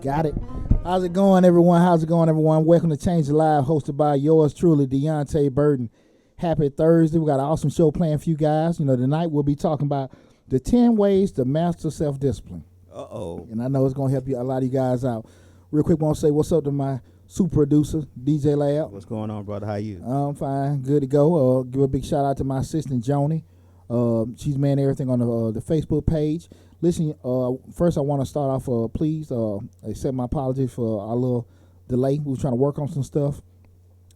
Got it. How's it going, everyone? Welcome to Change the Live, hosted by yours truly, Deonte Burden. Happy Thursday. We got an awesome show planned for you guys. Tonight we'll be talking about the 10 ways to master self-discipline. And I know it's going to help you a lot of you guys out. Real quick, I want to say what's up to my super producer, DJ Lab. What's going on, brother? How you? I'm fine. Good to go. Give a big shout out to my assistant, Joni. She's manning everything on the Facebook page. Listen, first I want to start off, please accept my apologies for our little delay. We were trying to work on some stuff.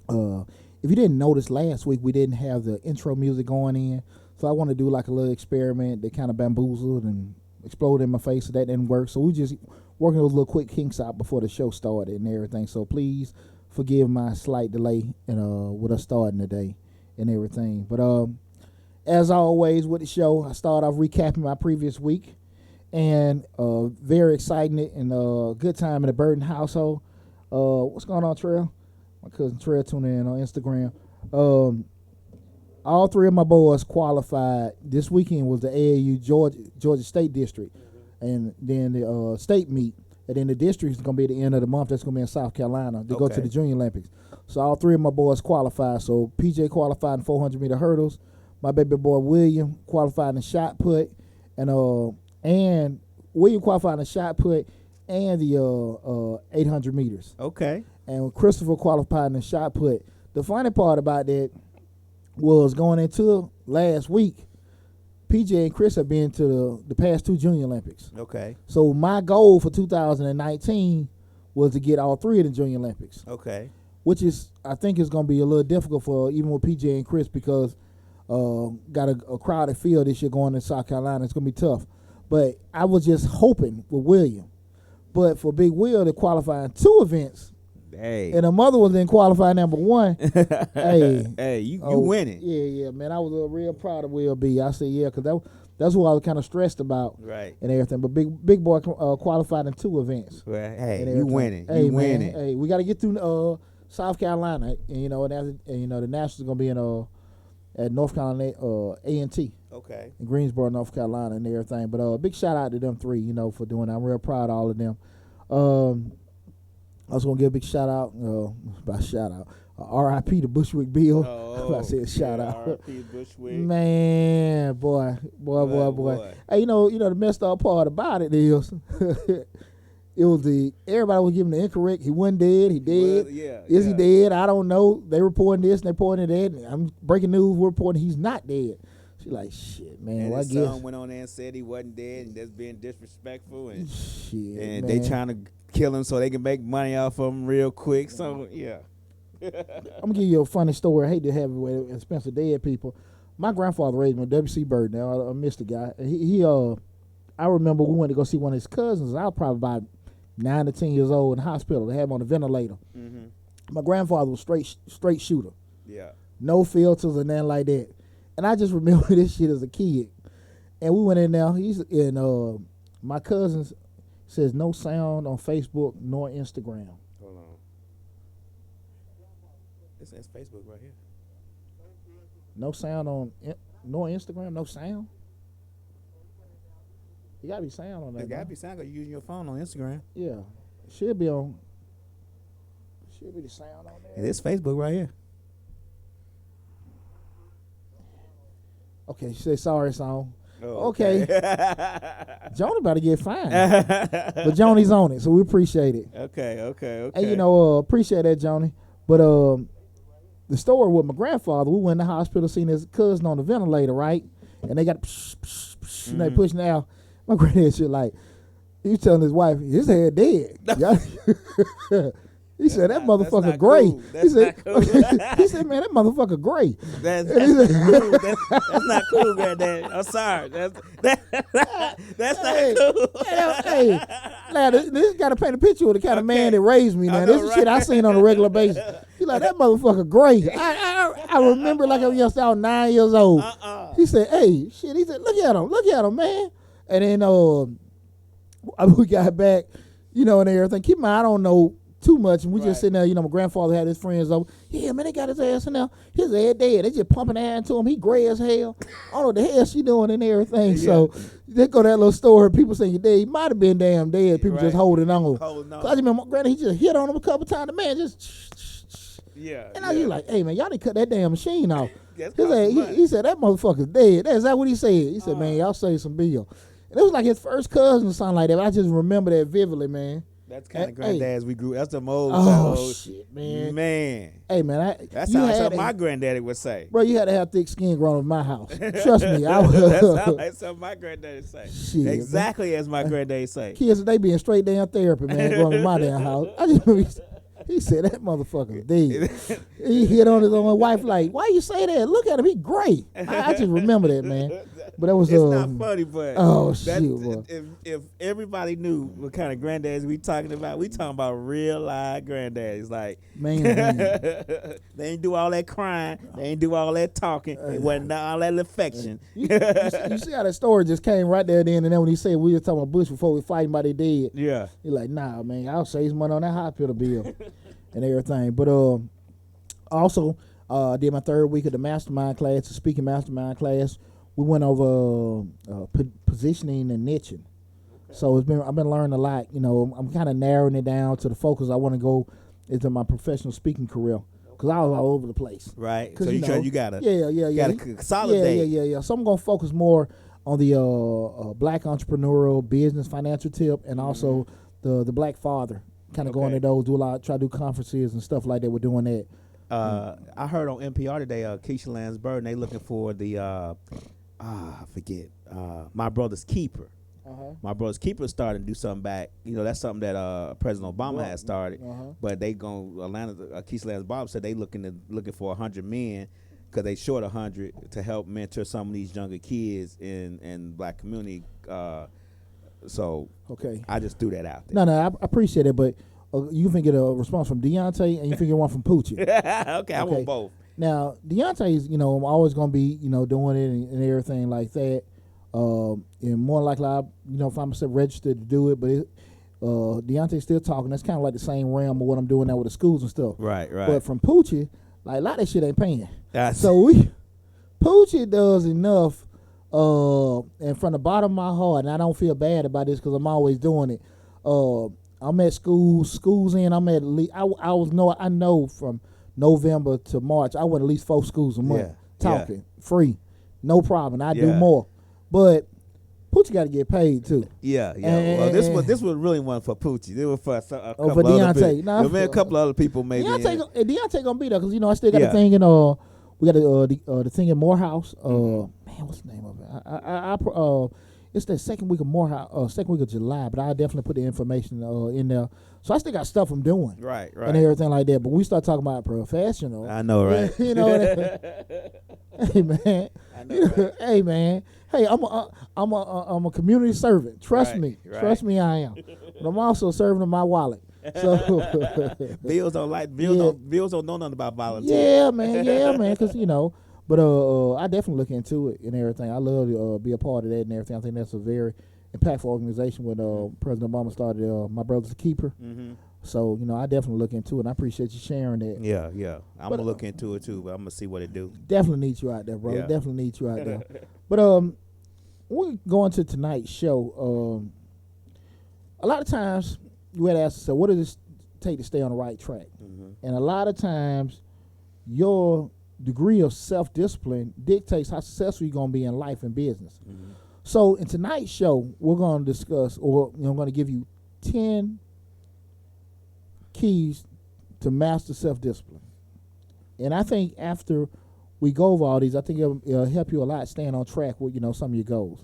If you didn't notice, last week we didn't have the intro music going in, so I want to do like a little experiment that kind of bamboozled and exploded in my face, so that didn't work. So we just working those little quick kinks out before the show started and everything. So please forgive my slight delay and with us starting today and everything. But as always with the show, I start off recapping my previous week. And very exciting and good time in the Burden household. What's going on, Trail? My cousin Trail tuning in on Instagram. All three of my boys qualified. This weekend was the AAU Georgia State District. And then the state meet. And then the district is going to be at the end of the month. That's going to be in South Carolina to go to the Junior Olympics. So all three of my boys qualified. So PJ qualified in 400-meter hurdles. My baby boy William qualified in shot put. And William qualified in shot put and the 800 meters. Okay. And Christopher qualified in shot put. The funny part about that was going into last week, PJ and Chris have been to the past two Junior Olympics. Okay. So my goal for 2019 was to get all three of the Junior Olympics. Okay. Which is, I think, is going to be a little difficult for even with PJ and Chris because got a crowded field this year going to South Carolina. It's going to be tough. But I was just hoping with William. But for Big Will to qualify in two events, and the mother was in qualify number one. you winning. Yeah, man. I was real proud of Will B. I said, yeah, because that's what I was kind of stressed about. Right. And everything. But Big Boy qualified in two events. Well, hey, you winning. Hey, you man, winning. Hey, we got to get through South Carolina. And, the Nationals are going to be in at North Carolina A&T. Okay. In Greensboro, North Carolina, and everything. But big shout out to them three, for doing that. I'm real proud of all of them. I was gonna give a big shout out. R.I.P. to Bushwick Bill. I said shout out. R.I.P. Bushwick. Man, boy. Hey, the messed up part about it is it was everybody was giving the incorrect. He wasn't dead. He dead. Well, Is he dead? I don't know. They reporting this and they reporting that. And I'm breaking news. We're reporting he's not dead. She like, shit, man. And well, his I guess son went on there and said he wasn't dead and that's being disrespectful and shit, and man. they trying to kill him so they can make money off of him real quick. So yeah. I'm gonna give you a funny story. I hate to have it with expensive dead people. My grandfather raised me, W.C. Bird. Now I missed the guy. He I remember we went to go see one of his cousins. I was probably about 9 to 10 years old in the hospital. They had him on a ventilator. Mm-hmm. My grandfather was straight shooter. Yeah. No filters and nothing like that. And I just remember this shit as a kid. And we went in there. He's in my cousin says no sound on Facebook nor Instagram. Hold on. It says Facebook right here. No sound on nor Instagram, no sound? You gotta be sound on that. There gotta be sound because you're using your phone on Instagram. Yeah. Should be the sound on there. It is Facebook right here. Okay, she said sorry, song. Oh, okay. Joni about to get fined. But Joni's on it, so we appreciate it. Okay. And appreciate that, Joni. But the story with my grandfather, we went to the hospital, seen his cousin on the ventilator, right? And they got and they pushing out. My granddad shit like, he was telling his wife, his head dead. He said, that motherfucker gray. Cool. He said, man, that motherfucker gray. That's cool. That's not cool, granddad. I'm sorry. That's not cool. Hey, now this got to paint a picture of the kind of man that raised me. Now, this is shit I seen on a regular basis. He like, that motherfucker gray. I remember like I was 9 years old. He said, hey, shit. He said, look at him, man. And then we got back, and everything. Keep in mind, I don't know too much, and we Right. just sitting there. You know, my grandfather had his friends over. Yeah, man, they got his ass in there. His ass dead. They just pumping air into him. He gray as hell. I don't know what the hell she doing and everything. Yeah. So they go to that little store. People saying dead. He might have been damn dead. People just Right. holding on. Holding on. Cause I remember my granny, he just hit on him a couple times. The man just. Yeah. And I was like, hey man, y'all didn't cut that damn machine off. That's His ass, money. he said that motherfucker's dead. Is that what he said? He said, man, y'all save some bill. And it was like his first cousin or something like that. But I just remember that vividly, man. That's kind of Hey. granddads we grew. That's the old. Oh shit, man. Man. Hey man, That's you how had something to- my granddaddy would say. Bro, you had to have thick skin growing up in my house. Trust me, I That's something my granddaddy say. Shit, Exactly as my granddaddy say. kids they be in straight damn therapy, man, growing up in my damn house. I just remember he said that motherfucker's dead. He hit on his own wife like, why you say that? Look at him, he gray. I just remember that, man. But that was It's not funny, but oh, that, shit, boy. if everybody knew what kind of granddads we talking about real live granddads. Like Man. they ain't do all that crying, they ain't do all that talking, it wasn't all that affection. You see how that story just came right there then and then when he said we were talking about Bush before we fighting about they dead. Yeah. He like, nah, man, I'll save some money on that hospital bill and everything. But also, did my third week of the mastermind class, the speaking mastermind class. We went over positioning and niching. So I've been learning a lot. You know, I'm kind of narrowing it down to the focus I want to go into my professional speaking career because I was all over the place. Right. 'Cause, So you know, you gotta gotta consolidate. Yeah. So I'm gonna focus more on the black entrepreneurial business financial tip and also the black father. Kind of go into those, try to do conferences and stuff like that. We're doing that. I heard on NPR today, Keisha Lance Burton, they looking for the I forget, My Brother's Keeper. My Brother's Keeper started to do something back. You know, that's something that President Obama had started. But they Keisha Lance Bob said they looking for 100 men because they short 100 to help mentor some of these younger kids in black community. So I just threw that out there. No, I appreciate it, but you can get a response from Deonte and you can get one from Poochie. Okay, I want both. Now, Deonte is, I'm always going to be, doing it and everything like that. And more likely, if I'm registered to do it, but Deonte's still talking. That's kind of like the same realm of what I'm doing now with the schools and stuff. Right. But from Poochie, like a lot of that shit ain't paying. That's Poochie does enough, and from the bottom of my heart, and I don't feel bad about this because I'm always doing it. I'm at schools in. I'm at least I know from November to March I went at least 4 schools a month talking free, no problem. I do more, but Poochie got to get paid too. Yeah. Well, this was really one for Poochie. This was for a couple for Deonte. other people. A couple other people maybe. Deonte gonna be there because I still got a thing in we got the thing in Morehouse. Man, what's the name of it? It's the second week of Morehouse, second week of July. But I definitely put the information in there. So I still got stuff I'm doing, right, and everything like that. But we start talking about professional. I know, right? Hey man, I know, right? Hey man, hey, I'm a community servant. Trust me, I am. But I'm also serving in my wallet. So bills don't know nothing about volunteer. Yeah, man, because But I definitely look into it and everything. I love to be a part of that and everything. I think that's a very impactful organization when President Obama started My Brother's Keeper. So, I definitely look into it, and I appreciate you sharing that. Yeah. I'm going to look into it, too, but I'm going to see what it do. Definitely need you out there, bro. Yeah. Definitely need you out there. But we're going to tonight's show. A lot of times, you had to ask yourself, what does it take to stay on the right track? And a lot of times, your degree of self-discipline dictates how successful you're going to be in life and business. So in tonight's show, we're going to discuss, or I'm going to give you 10 keys to master self-discipline. And I think after we go over all these, I think it'll help you a lot staying on track with, some of your goals.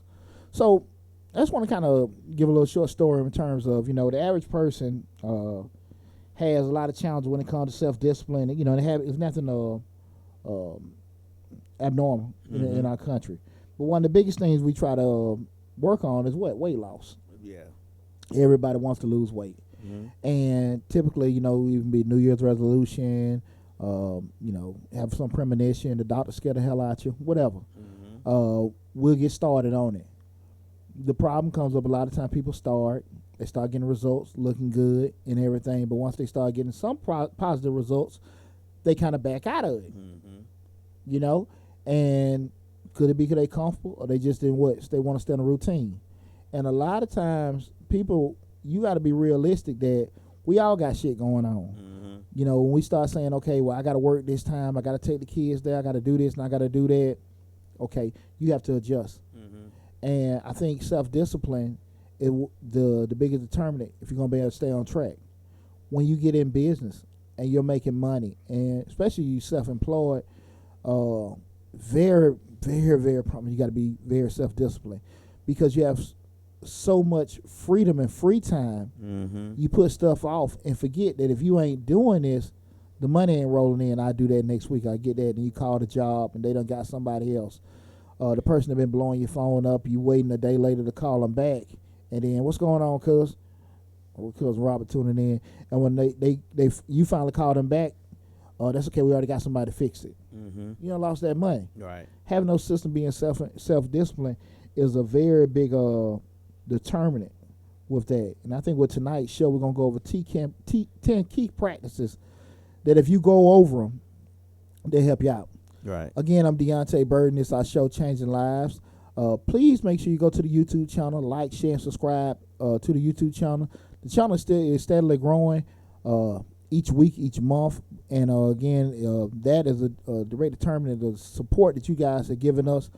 So I just want to kind of give a little short story in terms of, the average person has a lot of challenges when it comes to self-discipline. It's nothing abnormal in our country. But one of the biggest things we try to work on is what? Weight loss. Yeah. Everybody wants to lose weight. And typically, even be New Year's resolution, have some premonition, the doctor scared the hell out you, whatever. We'll get started on it. The problem comes up a lot of times people start, They start getting results, looking good and everything. But once they start getting some positive results, they kind of back out of it. You know, and could it be because they comfortable or they just didn't they want to stay in a routine? And a lot of times, people, you got to be realistic that we all got shit going on. You know, when we start saying, okay, well, I got to work this time, I got to take the kids there, I got to do this and I got to do that. Okay, you have to adjust. And I think self-discipline is the biggest determinant if you're going to be able to stay on track. When you get in business and you're making money, and especially you self-employed, very, very, very problem. You got to be very self-disciplined because you have so much freedom and free time. You put stuff off and forget that if you ain't doing this, the money ain't rolling in. I do that next week. I get that, and you call the job, and they done got somebody else. The person that been blowing your phone up, you waiting a day later to call them back, and then what's going on, cuz? Well, cuz Robert tuning in, and when you finally call them back, that's okay. We already got somebody to fix it. You done lost that money. Right. Having no system, being self-discipline is a very big determinant with that. And I think with tonight's show, we're gonna go over 10 key practices that if you go over them, they help you out. Right. Again, I'm Deonte Burden. This is our show, Changing Lives. Please make sure you go to the YouTube channel, like, share, and subscribe to the YouTube channel. The channel is steadily growing each week, each month. And again, that is a direct determinant of the support that you guys have given us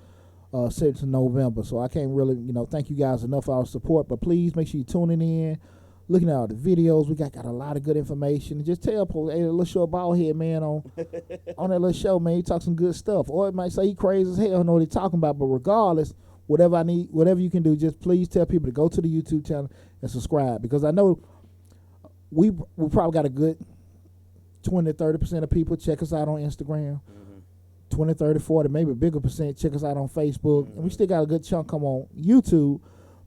since November. So I can't really, thank you guys enough for our support. But please make sure you're tuning in, looking at all the videos. We got a lot of good information. And just tell people, hey, let's show a bald head man on that little show, man. He talk some good stuff. Or it might say he crazy as hell, know what he's talking about. But regardless, whatever you can do, just please tell people to go to the YouTube channel and subscribe. Because I know we probably got a good 20-30% of people check us out on Instagram. 20, 30, 40, maybe a bigger percent check us out on Facebook. And we still got a good chunk come on YouTube.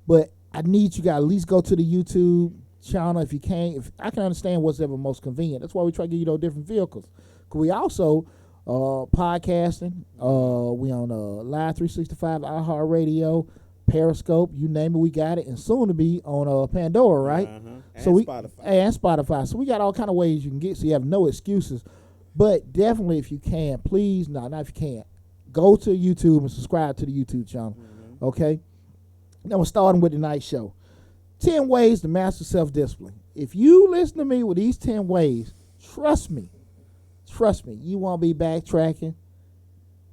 But I need you guys at least go to the YouTube channel if you can. If I can understand what's ever most convenient. That's why we try to give you those different vehicles. Cause we also podcasting. We on Live 365, iHeartRadio, Periscope, you name it, we got it, and soon to be on Pandora, right? And Spotify. So we got all kind of ways you can get, so you have no excuses. But definitely, if you can, please, not if you can't, go to YouTube and subscribe to the YouTube channel. Okay. Now we're starting with tonight's show. 10 ways to master self-discipline. If you listen to me with these 10 ways, trust me, you won't be backtracking.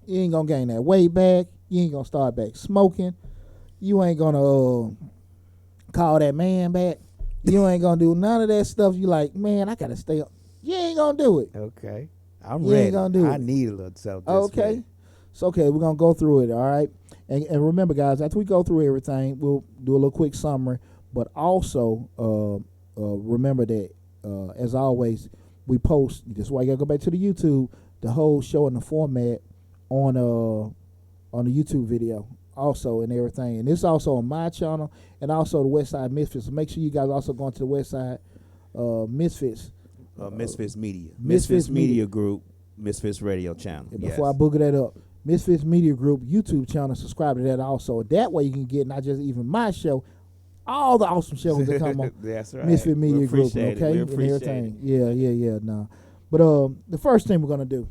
You ain't gonna gain that weight back. You ain't gonna start back smoking. You ain't gonna call that man back. You ain't gonna do none of that stuff. You like, man, I gotta stay up. You ain't gonna do it. Okay. I'm ready. Ain't gonna do I it. need a little self-discipline. Okay. So, okay, we're gonna go through it, all right? And remember, guys, after we go through everything, we'll do a little quick summary. But also, remember that, as always, we post, this is why you gotta go back to the YouTube, the whole show in the format on the YouTube video also and everything. And it's also on my channel and also the Westside Misfits. So make sure you guys also go into the Westside Misfits. Misfits Media. Misfits Media Group, Misfits Radio channel. And before I booger that up, Misfits Media Group YouTube channel, subscribe to that also. That way you can get not just even my show, all the awesome shows that come on. That's right. Misfits Media Group, okay? We appreciate and everything. Yeah, nah. But the first thing we're gonna do,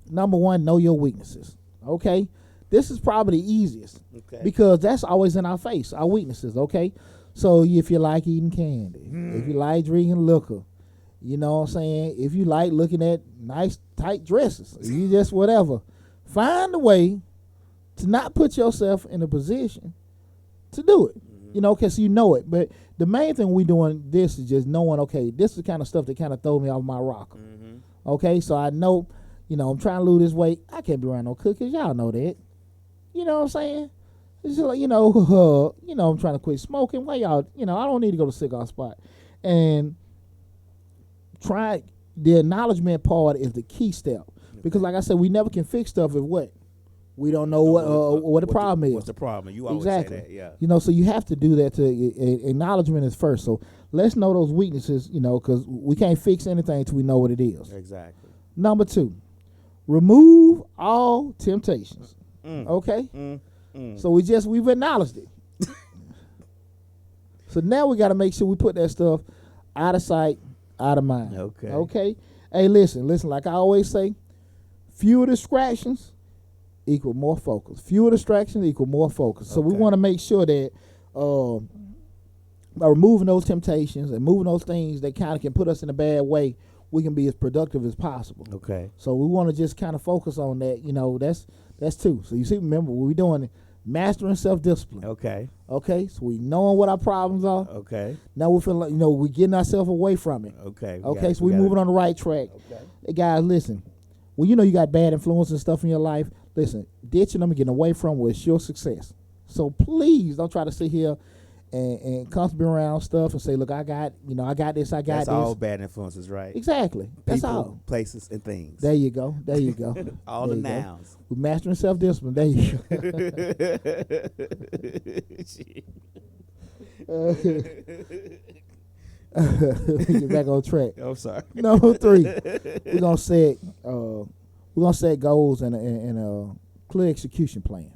number one, know your weaknesses. Okay? This is probably the easiest. Okay. Because that's always in our face, our weaknesses, okay? So if you like eating candy, if you like drinking liquor, you know what I'm saying? If you like looking at nice tight dresses, you just whatever. Find a way to not put yourself in a position to do it. You know, because you know it. But the main thing we doing this is just knowing, okay, this is the kind of stuff that kind of throw me off my rocker. Okay, so I know, I'm trying to lose this weight. I can't be around no cookies. Y'all know that. You know what I'm saying? It's just like, I'm trying to quit smoking. Why y'all, I don't need to go to cigar spot. And try the acknowledgement part is the key step. Because like I said, we never can fix stuff if what? We don't know what the problem is. What's the problem? You always say that, yeah. So you have to do that acknowledgement is first. So let's know those weaknesses, because we can't fix anything until we know what it is. Exactly. Number 2, remove all temptations. Okay? So we've acknowledged it. So now we got to make sure we put that stuff out of sight, out of mind. Okay. Okay. Hey, listen. Like I always say, fewer distractions equal more focus. Fewer distractions equal more focus. So we want to make sure that by removing those temptations and moving those things that kind of can put us in a bad way, we can be as productive as possible. Okay. So we want to just kind of focus on that. That's two. So you see, remember what we're doing. Mastering self-discipline. Okay. Okay, so we knowing what our problems are. Okay. Now we feel like, we're getting ourselves away from it. Okay. Okay, so we're moving on the right track. Okay. Hey, guys, listen. Well, you got bad influence and stuff in your life. Listen, ditching them and getting away from was your success. So please don't try to sit here and constantly around stuff and say, look, I got this. That's all bad influences, right? Exactly. That's People, all. places, and things. There you go. All there the nouns. We're mastering self-discipline. There you go. Get back on track. I'm sorry. Number 3, we're gonna set goals and a clear execution plan.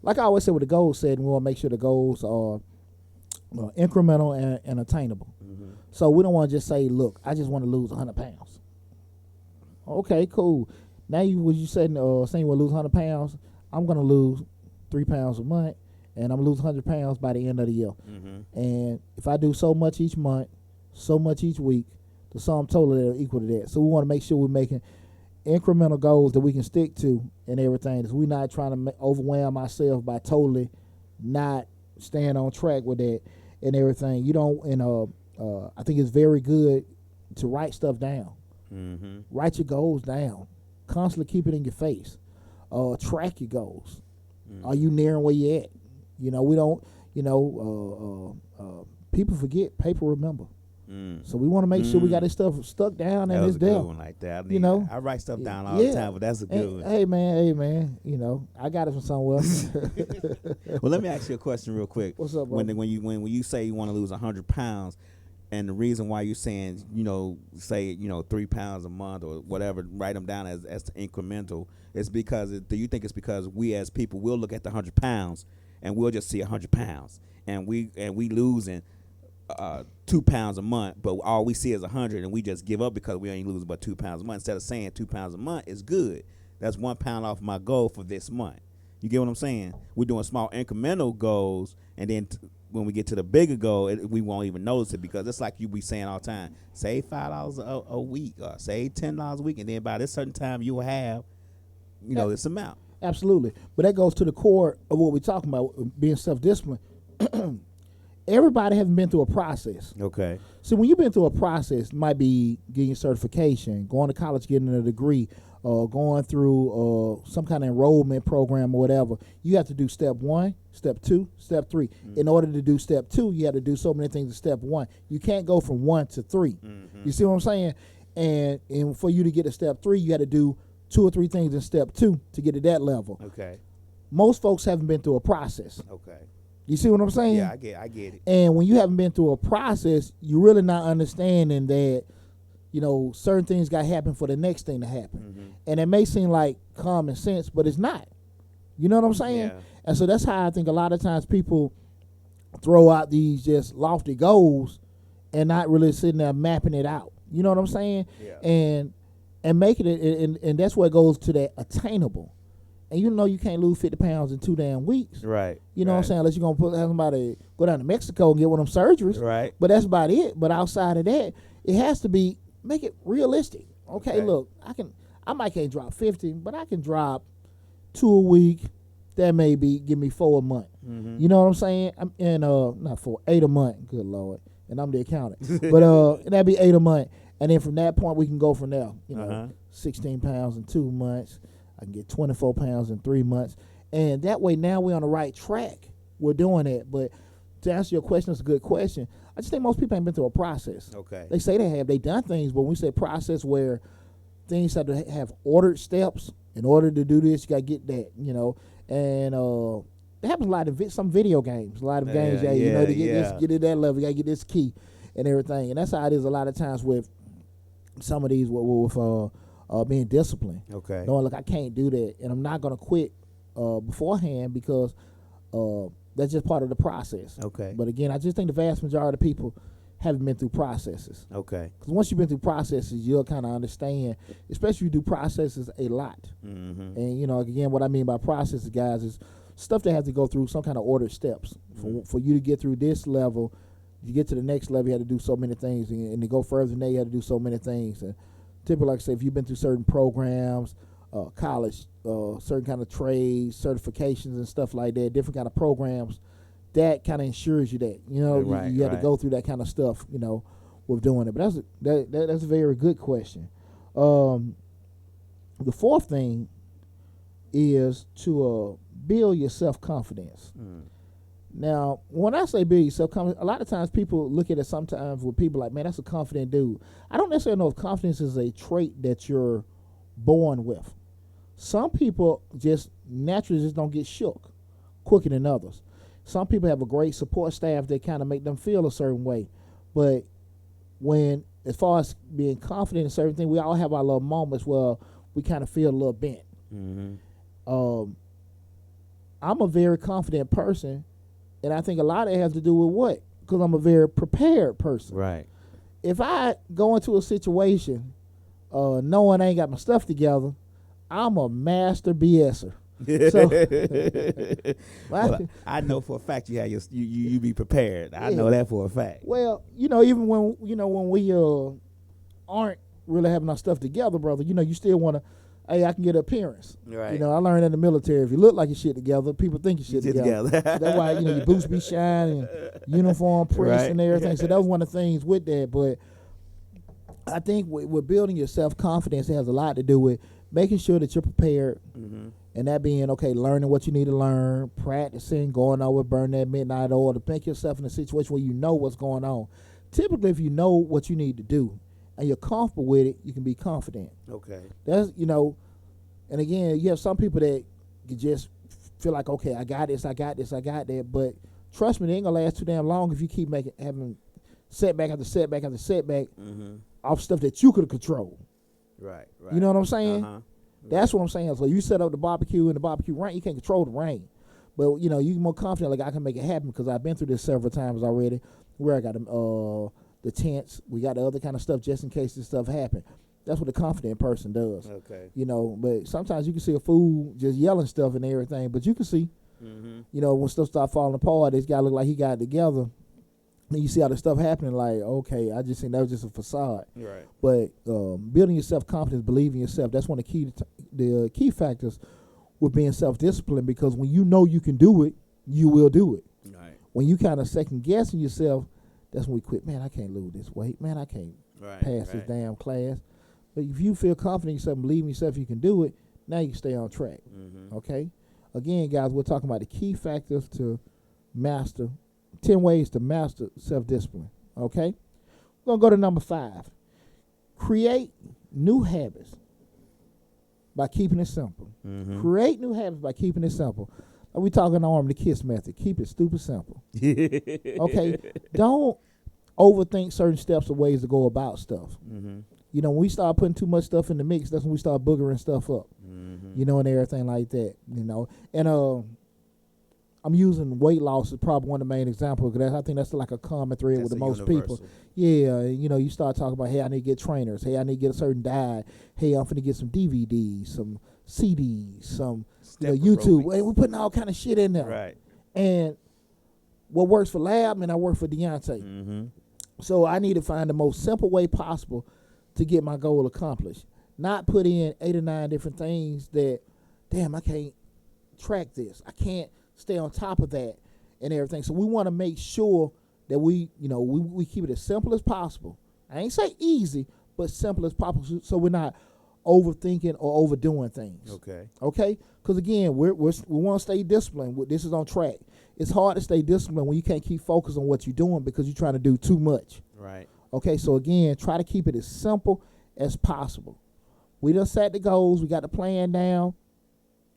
Like I always say, with the goals said, we want to make sure the goals are incremental and attainable. Mm-hmm. So we don't want to just say, look, I just want to lose 100 pounds. Okay, cool. Now saying you want to lose 100 pounds, I'm going to lose 3 pounds a month, and I'm going to lose 100 pounds by the end of the year. Mm-hmm. And if I do so much each month, so much each week, the sum total will equal to that. So we want to make sure we're making incremental goals that we can stick to and everything. So we're not trying to overwhelm ourselves by totally not staying on track with that and everything. I think it's very good to write stuff down. Mm-hmm. Write your goals down. Constantly keep it in your face. Track your goals. Mm-hmm. Are you nearing where you at? We don't. People forget. Paper remember. Mm. So we want to make sure we got this stuff stuck down and it's there. That was a good one like that. I write stuff down all the time, but that's a good one. Hey man, I got it from somewhere. Well, let me ask you a question real quick. What's up, bro? When you say you want to lose 100 pounds, and the reason why you're saying, say 3 pounds a month or whatever, write them down as incremental, is because do you think it's because we as people will look at the 100 pounds and we'll just see 100 pounds and we losing 2 pounds a month, but all we see is 100, and we just give up because we ain't losing but 2 pounds a month. Instead of saying 2 pounds a month is good, that's 1 pound off my goal for this month. You get what I'm saying? We're doing small incremental goals, and then when we get to the bigger goal, we won't even notice it, because it's like you be saying all the time, save $5 a week or save $10 a week, and then by this certain time you will have this amount. Absolutely. But that goes to the core of what we're talking about, being self-disciplined. Everybody hasn't been through a process. Okay. So when you've been through a process, it might be getting your certification, going to college, getting a degree, going through some kind of enrollment program or whatever. You have to do step 1, step 2, step 3. Mm-hmm. In order to do step 2, you have to do so many things in step 1. You can't go from 1 to 3. Mm-hmm. You see what I'm saying? And for you to get to step 3, you had to do 2 or 3 things in step 2 to get to that level. Okay. Most folks haven't been through a process. Okay. You see what I'm saying? Yeah, I get it. And when you haven't been through a process, you're really not understanding that, certain things got to happen for the next thing to happen. Mm-hmm. And it may seem like common sense, but it's not. You know what I'm saying? Yeah. And so that's how I think a lot of times people throw out these just lofty goals and not really sitting there mapping it out. You know what I'm saying? Yeah. And making it, and that's where it goes to that attainable. And you can't lose 50 pounds in 2 damn weeks. Right. You know what I'm saying? Unless you're going to have somebody go down to Mexico and get one of them surgeries. Right. But that's about it. But outside of that, it has to be, make it realistic. Okay. Look, I might can't drop 50, but I can drop 2 a week. That may give me 4 a month. Mm-hmm. You know what I'm saying? Not 4, 8 a month. Good Lord. And I'm the accountant. But that'd be 8 a month. And then from that point, we can go from there. 16 pounds in 2 months. I can get 24 pounds in 3 months. And that way, now we're on the right track. We're doing that. But to answer your question, it's a good question. I just think most people ain't been through a process. Okay. They say they have. They done things, but when we say process where things have to have ordered steps, in order to do this, you got to get that, And it happens a lot in some video games. A lot of games, to get to that level, you got to get this key and everything. And that's how it is a lot of times with some of these with being disciplined. Okay. Knowing, look, I can't do that, and I'm not going to quit beforehand because That's just part of the process. Okay. But again, I just think the vast majority of people haven't been through processes. Okay. Because once you've been through processes, you'll kind of understand, especially if you do processes a lot. Mm-hmm. And, you know, again, what I mean by processes, guys, is stuff that has to go through some kind of ordered steps. For you to get through this level, you get to the next level, you have to do so many things. And to go further than that, you have to do so many things. And typically, like I say, if you've been through certain programs, college, certain kind of trades, certifications and stuff like that, different kind of programs, that kind of ensures you that, you know, you have to go through that kind of stuff, you know, with doing it. But that's a very good question. The fourth thing is to build your self-confidence. Now, when I say build your self-confidence, a lot of times people look at it sometimes with people like, man, that's a confident dude. I don't necessarily know if confidence is a trait that you're born with. Some people just naturally just don't get shook quicker than others. Some people have a great support staff that kind of make them feel a certain way. But when, as far as being confident in certain things, we all have our little moments where we kind of feel a little bent. Mm-hmm. I'm a very confident person, and I think a lot of it has to do with what? Because I'm a very prepared person. Right. If I go into a situation knowing I ain't got my stuff together, I'm a master BSer. So, well, I know for a fact you have you be prepared. I know that for a fact. Well, you know, even when we aren't really having our stuff together, brother, you know, you still want to, hey, I can get an appearance. Right. You know, I learned in the military, if you look like your shit together, people think your shit together. That's why, you know, your boots be shining, uniform pressed and everything. So that was one of the things with that. But I think with building your self-confidence, it has a lot to do with making sure that you're prepared. Mm-hmm. And that being, okay, learning what you need to learn, practicing, going over, burning that midnight oil, to make yourself in a situation where you know what's going on. Typically, if you know what you need to do and you're comfortable with it, you can be confident. Okay. That's, you know, and again, you have some people that can just feel like, okay, I got this, I got that. But trust me, it ain't going to last too damn long if you keep having setback after setback after setback off stuff that you could control. Right. You know what I'm saying? Uh-huh. That's what I'm saying. So you set up the barbecue and the barbecue rain, you can't control the rain. But, you know, you're more confident, like I can make it happen because I've been through this several times already where I got the tents. We got the other kind of stuff just in case this stuff happen. That's what a confident person does. Okay. You know, but sometimes you can see a fool just yelling stuff and everything, but you can see, you know, when stuff start falling apart, this guy look like he got it together. And you see all the stuff happening, like, okay, I just think that was just a facade. Right. But building your self-confidence, believing yourself, that's one of the key factors with being self-disciplined, because when you know you can do it, you will do it. Right. When you kind of second-guessing yourself, that's when we quit. Man, I can't lose this weight. Man, I can't pass this damn class. But if you feel confident in yourself and believe in yourself you can do it, now you can stay on track. Mm-hmm. Okay? Again, guys, we're talking about the key factors to master 10 ways to master self-discipline, okay? We're going to go to number 5. Create new habits by keeping it simple. Mm-hmm. Create new habits by keeping it simple. We talking the arm the kiss method. Keep it stupid simple. Okay? Don't overthink certain steps or ways to go about stuff. Mm-hmm. You know, when we start putting too much stuff in the mix, that's when we start boogering stuff up. Mm-hmm. You know, and everything like that, you know. And I'm using weight loss as probably one of the main examples, because I think that's like a common thread with the most universal. people. Yeah, you know, you start talking about, hey, I need to get trainers. Hey, I need to get a certain diet. Hey, I'm finna get some DVDs, some CDs, some YouTube. Hey, we're putting all kind of shit in there. Right. And what works for Lab, and I work for Deonte. Mm-hmm. So I need to find the most simple way possible to get my goal accomplished. Not put in 8 or 9 different things that, damn, I can't track this. I can't stay on top of that and everything. So we want to make sure that we keep it as simple as possible. I ain't say easy, but simple as possible, so we're not overthinking or overdoing things. Okay? Because again, we want to stay disciplined. This is on track. It's hard to stay disciplined when you can't keep focused on what you're doing because you're trying to do too much. Right. Okay, so again, try to keep it as simple as possible. We done set the goals. We got the plan down.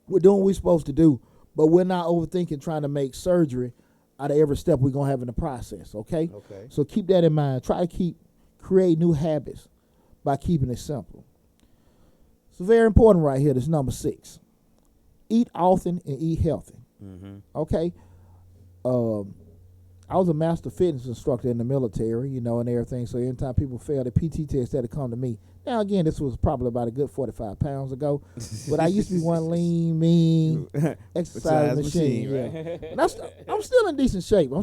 We're doing what we're supposed to do. But we're not overthinking trying to make surgery out of every step we're going to have in the process, okay? So keep that in mind. Try to create new habits by keeping it simple. It's very important right here. This number 6. Eat often and eat healthy, okay? I was a master fitness instructor in the military, you know, and everything. So anytime people failed the PT test, they had to come to me. Now, again, this was probably about a good 45 pounds ago. But I used to be one lean, mean, exercise machine. Yeah. Right? And I'm still in decent shape. I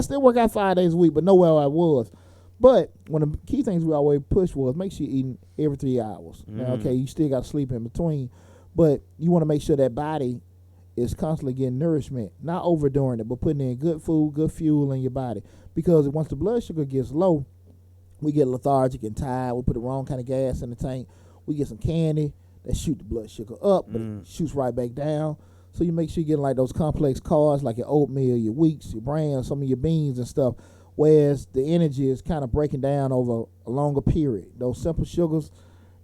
still work out 5 days a week, but nowhere I was. But one of the key things we always push was make sure you're eating every 3 hours. Now, okay, you still got to sleep in between. But you want to make sure that body is constantly getting nourishment, not overdoing it, but putting in good food, good fuel in your body. Because once the blood sugar gets low, we get lethargic and tired. We put the wrong kind of gas in the tank. We get some candy that shoot the blood sugar up, but it shoots right back down. So you make sure you get like those complex carbs, like your oatmeal, your wheats, your bran, some of your beans and stuff. Whereas the energy is kind of breaking down over a longer period. Those simple sugars,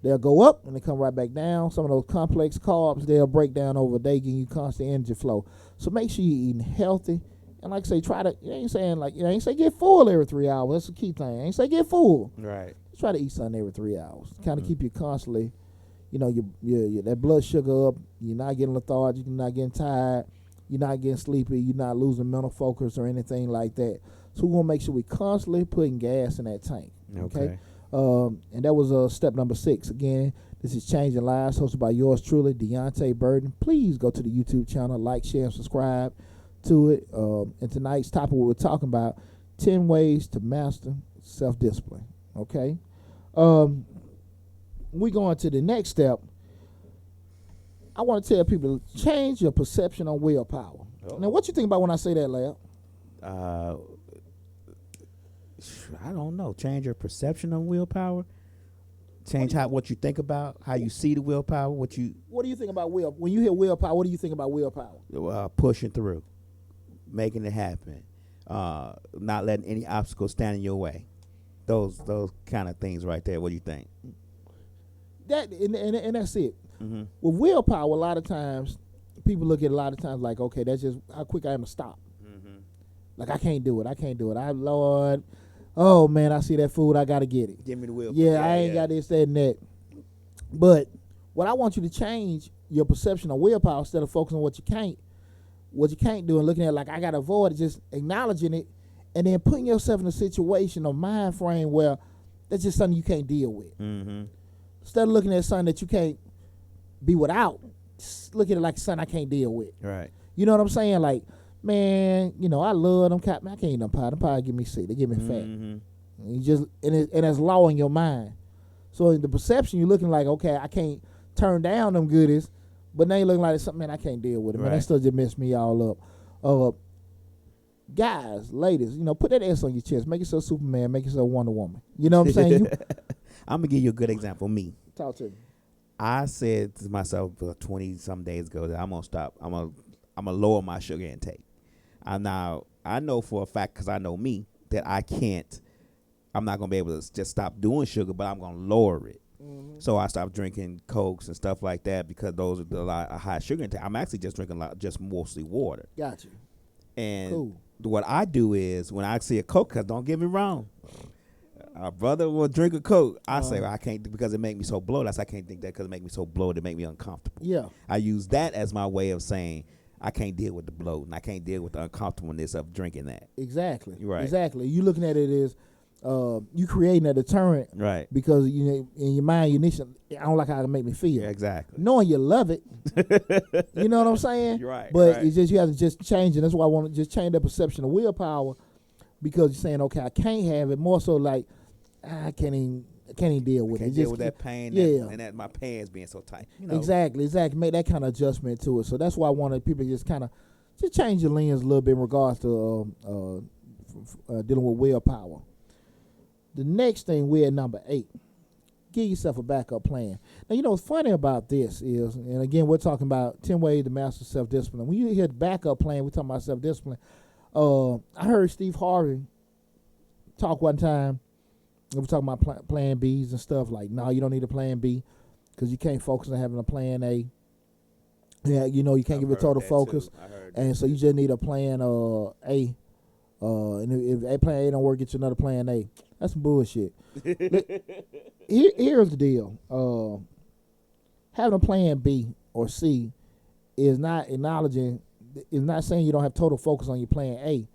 they'll go up and they come right back down. Some of those complex carbs, they'll break down over a day, giving you constant energy flow. So make sure you're eating healthy. And like I say, you ain't say get full every 3 hours. That's the key thing. I ain't say get full. Right. Try to eat something every 3 hours. Kind of keep you constantly, you know, your that blood sugar up. You're not getting lethargic. You're not getting tired. You're not getting sleepy. You're not losing mental focus or anything like that. So we want to make sure we constantly putting gas in that tank. Okay. And that was step number 6. Again, this is Changing Lives, hosted by yours truly, Deonte Burden. Please go to the YouTube channel, like, share, and subscribe to it. And tonight's topic we're talking about 10 ways to master self-discipline. Okay. We going to the next step. I want to tell people to change your perception on willpower. Now, what you think about when I say that, Lab? I don't know. Change your perception on willpower. Change what you think about, how you see the willpower. What do you think about will? When you hear willpower, what do you think about willpower? Pushing through, making it happen, not letting any obstacles stand in your way. Those kind of things right there. What do you think? That and that's it. Mm-hmm. With willpower, a lot of times people look at like, okay, that's just how quick I am to stop. Mm-hmm. Like I can't do it. Lord, oh man, I see that food, I gotta get it. Give me the willpower. Yeah, I ain't got this, that, and that. But what I want you to change your perception of willpower instead of focusing on what you can't do and looking at it like I gotta avoid it, just acknowledging it and then putting yourself in a situation or mind frame where that's just something you can't deal with. Mm-hmm. Instead of looking at something that you can't be without, just look at it like something I can't deal with. Right. You know what I'm saying? Like, man, you know, I love them I can't eat them pie. Them pie give me sick. They give me fat. And you just and that's law in your mind. So in the perception, you're looking like, okay, I can't turn down them goodies, but now you're looking like it's something, man, I can't deal with it. Man, that stuff just messed me all up. Guys, ladies, you know, put that S on your chest. Make yourself Superman. Make yourself Wonder Woman. You know what I'm saying? I'm gonna give you a good example. Me. Talk to me. I said to myself 20 some days ago that I'm gonna stop. I'm gonna lower my sugar intake. I know for a fact, because I know me, that I'm not going to be able to just stop doing sugar, but I'm going to lower it. Mm-hmm. So I stopped drinking Cokes and stuff like that because those are a lot of high sugar intake. I'm actually just drinking just mostly water. Gotcha. And what I do is when I see a Coke, because don't get me wrong, a brother will drink a Coke. I say, well, I can't, because it make me so bloated. I can't think that because it make me so bloated, it make me uncomfortable. Yeah. I use that as my way of saying, I can't deal with the bloat, and I can't deal with the uncomfortableness of drinking that. Exactly. Right. Exactly. You looking at it as you creating a deterrent. Right. Because you know, in your mind, you initially, I don't like how it make me feel. Yeah, exactly. Knowing you love it. You know what I'm saying? You're right. But it's just, you have to just change it. That's why I want to just change that perception of willpower, because you're saying, okay, I can't have it. More so like, I can't even deal with it. Can't deal with that pain. And that my pants being so tight. You know? Exactly. Make that kind of adjustment to it. So that's why I wanted people to just kind of just change your lens a little bit in regards to dealing with willpower. The next thing, we're at number 8. Give yourself a backup plan. Now, you know what's funny about this is, and again, we're talking about 10 ways to master self-discipline. When you hear the backup plan, we're talking about self-discipline. I heard Steve Harvey talk one time. We were talking about plan Bs and stuff. Like, no, you don't need a plan B because you can't focus on having a plan A. Yeah, you know, you can't give it total focus. And so you just need a plan A. And if plan A don't work, get you another plan A. That's some bullshit. Here's the deal. Having a plan B or C is not acknowledging it's not saying you don't have total focus on your plan A.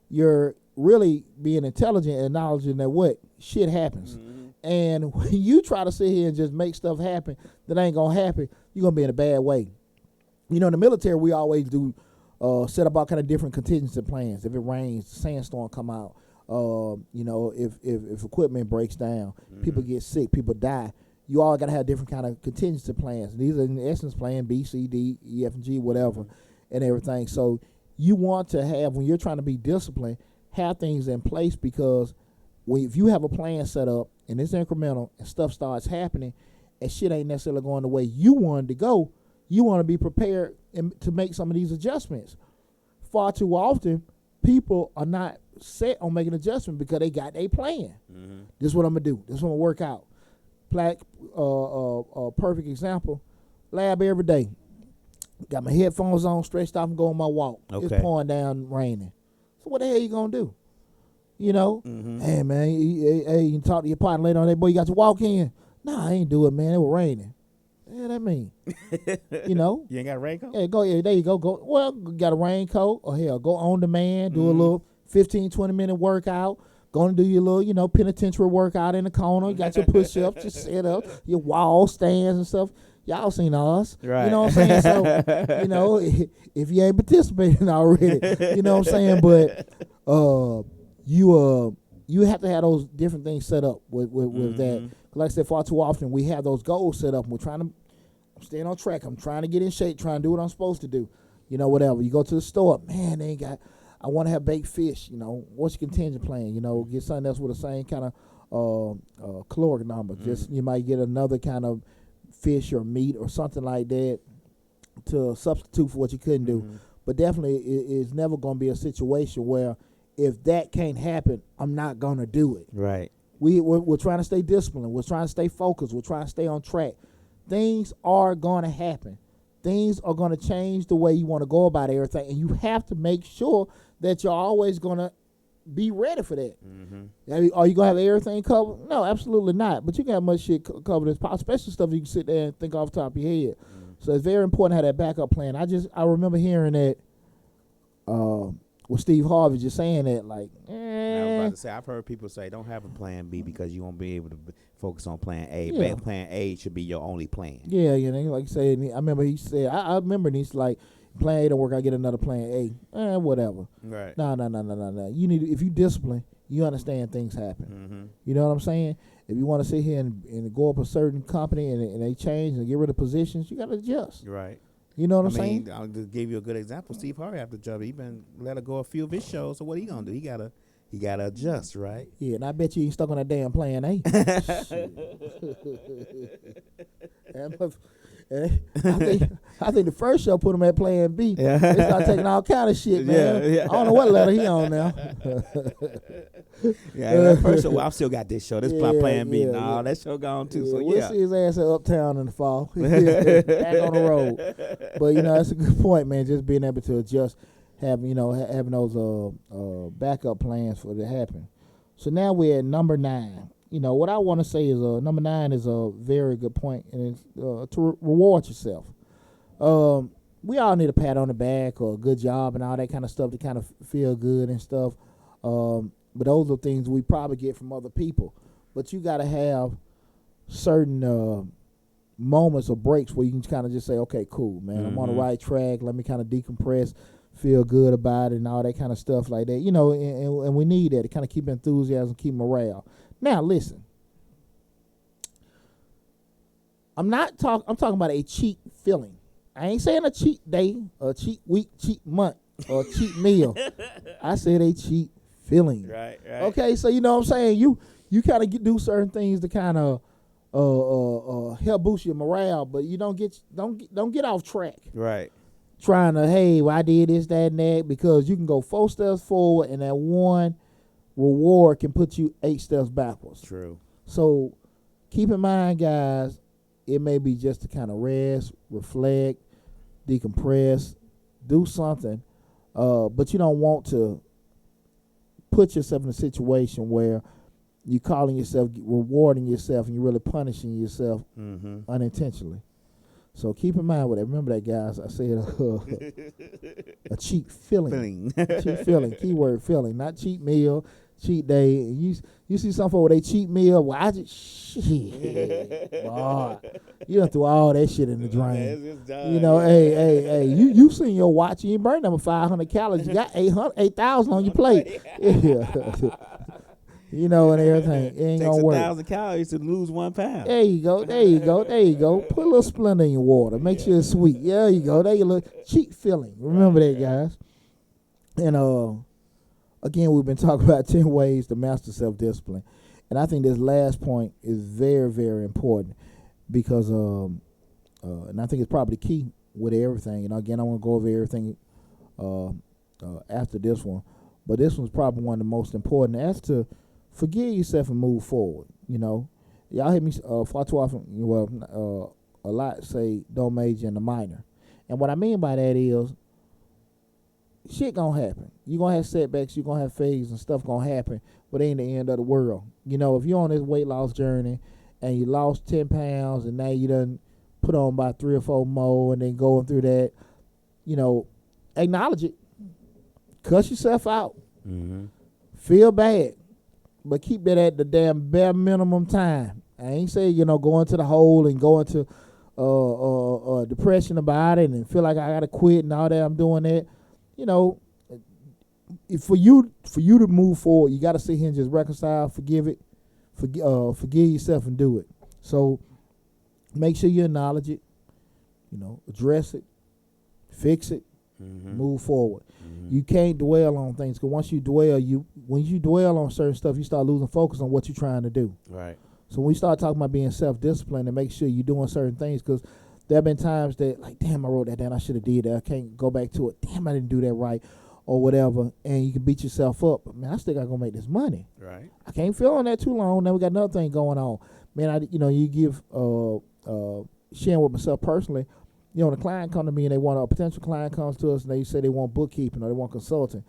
You're really being intelligent and acknowledging that what shit happens. And when you try to sit here and just make stuff happen that ain't gonna happen, you're gonna be in a bad way. You know, in the military, we always do set up all kind of different contingency plans. If it rains, sandstorm come out. You know, if equipment breaks down, people get sick, people die. You all got to have different kind of contingency plans. And these are in essence plan B, C, D, E, F, and G, whatever, and everything. So you want to have, when you're trying to be disciplined, have things in place, because if you have a plan set up and it's incremental and stuff starts happening and shit ain't necessarily going the way you wanted to go, you want to be prepared to make some of these adjustments. Far too often, people are not set on making adjustments because they got a plan. This is what I'm going to do. This is what I'm going to work out. Perfect example, lab every day. Got my headphones on, stretched off, and go on my walk. Okay. It's pouring down, raining. So what the hell you going to do? You know? Hey, man, you can talk to your partner later on. Hey, boy, you got your walk in? Nah, I ain't do it, man. It was raining. Yeah, that mean, you know? You ain't got a raincoat? Yeah, there you go. Well, got a raincoat, or hell, go on demand, do a little 15, 20-minute workout. Going to do your little, you know, penitentiary workout in the corner. You got your push-ups, your sit-ups, your wall stands and stuff. Y'all seen us. Right. You know what I'm saying? So, you know, if you ain't participating already, you know what I'm saying? But you have to have those different things set up with that. Like I said, far too often we have those goals set up and I'm staying on track. I'm trying to get in shape, trying to do what I'm supposed to do. You know, whatever. You go to the store, man, they ain't got, I want to have baked fish. You know, what's your contingent plan? You know, get something else with the same kind of caloric number. Just you might get another kind of fish or meat or something like that to substitute for what you couldn't do. But definitely, it's never going to be a situation where if that can't happen, I'm not going to do it. Right. We're trying to stay disciplined. We're trying to stay focused. We're trying to stay on track. Things are going to happen. Things are going to change the way you want to go about everything, and you have to make sure that you're always going to be ready for that. Are you going to have everything covered? No, absolutely not. But you can have much shit covered as possible, especially stuff you can sit there and think off the top of your head. So it's very important to have that backup plan. I remember hearing that with Steve Harvey just saying that, like, I was about to say, I've heard people say, don't have a plan B because you won't be able to focus on plan A. Yeah. Plan A should be your only plan. Yeah, you know, like you said, I remember he said, I remember he's like, plan A don't work, I get another plan A. Whatever. Right. No. You need, if you discipline, you understand things happen. You know what I'm saying? If you want to sit here and go up a certain company and they change and get rid of positions, you got to adjust. Right. You know what I'm saying? I'll just give you a good example. Steve Harvey after the job, he been let her go a few of his shows. So what he gonna do? He gotta adjust, right? Yeah, and I bet you ain't stuck on that damn plan A. I think the first show put him at plan B. Yeah. They start taking all kind of shit, man. Yeah. I don't know what letter he on now. That first show, I still got this show. This plan B. Yeah, nah, yeah. That show gone too. So We'll yeah. see his ass at Uptown in the fall. Back on the road. But you know, that's a good point, man. Just being able to adjust, having those backup plans for it to happen. So now we're at number 9. You know, what I want to say is number 9 is a very good point, and it's to reward yourself. We all need a pat on the back or a good job and all that kind of stuff to kind of feel good and stuff. But those are things we probably get from other people. But you got to have certain moments or breaks where you can kind of just say, okay, cool, man, I'm on the right track. Let me kind of decompress, feel good about it and all that kind of stuff like that. You know, and we need that to kind of keep enthusiasm, keep morale. Now, listen. I'm talking about a cheat feeling. I ain't saying a cheat day, a cheat week, cheat month, or a cheat meal. I said a cheat feeling. Right. Okay, so you know what I'm saying? You kind of do certain things to kind of help boost your morale, but you don't get off track. Right. Trying to, hey, well, I did this, that, and that, because you can go 4 steps forward and that one reward can put you 8 steps backwards. True. So keep in mind, guys, it may be just to kind of rest, reflect, decompress, do something, but you don't want to put yourself in a situation where you're calling yourself, rewarding yourself, and you're really punishing yourself unintentionally. So keep in mind with that. Remember that, guys. I said a cheat feeling. Feeling. Cheat feeling. Keyword feeling, not cheat meal, cheat day. And you see some folks, they cheat meal. Well, I just shit, boy. You done threw all that shit in the drain. It's done. You know, hey. You seen your watch? You ain't burned number 500 calories. You got 8,000 on your plate. Yeah. You know, and everything. It ain't Takes gonna work. 1,000 calories to lose 1 pound. There you go. Put a little Splenda in your water. Make sure it's sweet. There you go. There you look. Cheat feeling. Remember that, guys. And again, we've been talking about 10 ways to master self-discipline. And I think this last point is very, very important because, and I think it's probably the key with everything. And again, I want to go over everything after this one. But this one's probably one of the most important. That's to forgive yourself and move forward. You know, y'all hear me far too often, a lot say don't major in the minor. And what I mean by that is shit gonna happen. You're gonna have setbacks, you're gonna have phases and stuff gonna happen, but it ain't the end of the world. You know, if you're on this weight loss journey and you lost 10 pounds and now you done put on about 3 or 4 more and then going through that, you know, acknowledge it. Cuss yourself out. Mm-hmm. Feel bad. But keep that at the damn bare minimum time. I ain't say, go into the hole and go into depression about it and feel like I gotta quit and all that. I'm doing that. You know, for you to move forward, you gotta sit here and just reconcile, forgive yourself and do it. So make sure you acknowledge it, address it, fix it, move forward. You can't dwell on things, because once you dwell, when you dwell on certain stuff, you start losing focus on what you're trying to do. Right. So when we start talking about being self-disciplined and make sure you're doing certain things, because there have been times that, like, damn, I wrote that down, I should have did that, I can't go back to it, damn, I didn't do that right, or whatever, and you can beat yourself up. Man, I still got to go make this money. Right. I can't feel on that too long. Now we got another thing going on. Man, you give, sharing with myself personally, the client come to me and a potential client comes to us and they say they want bookkeeping or they want consulting.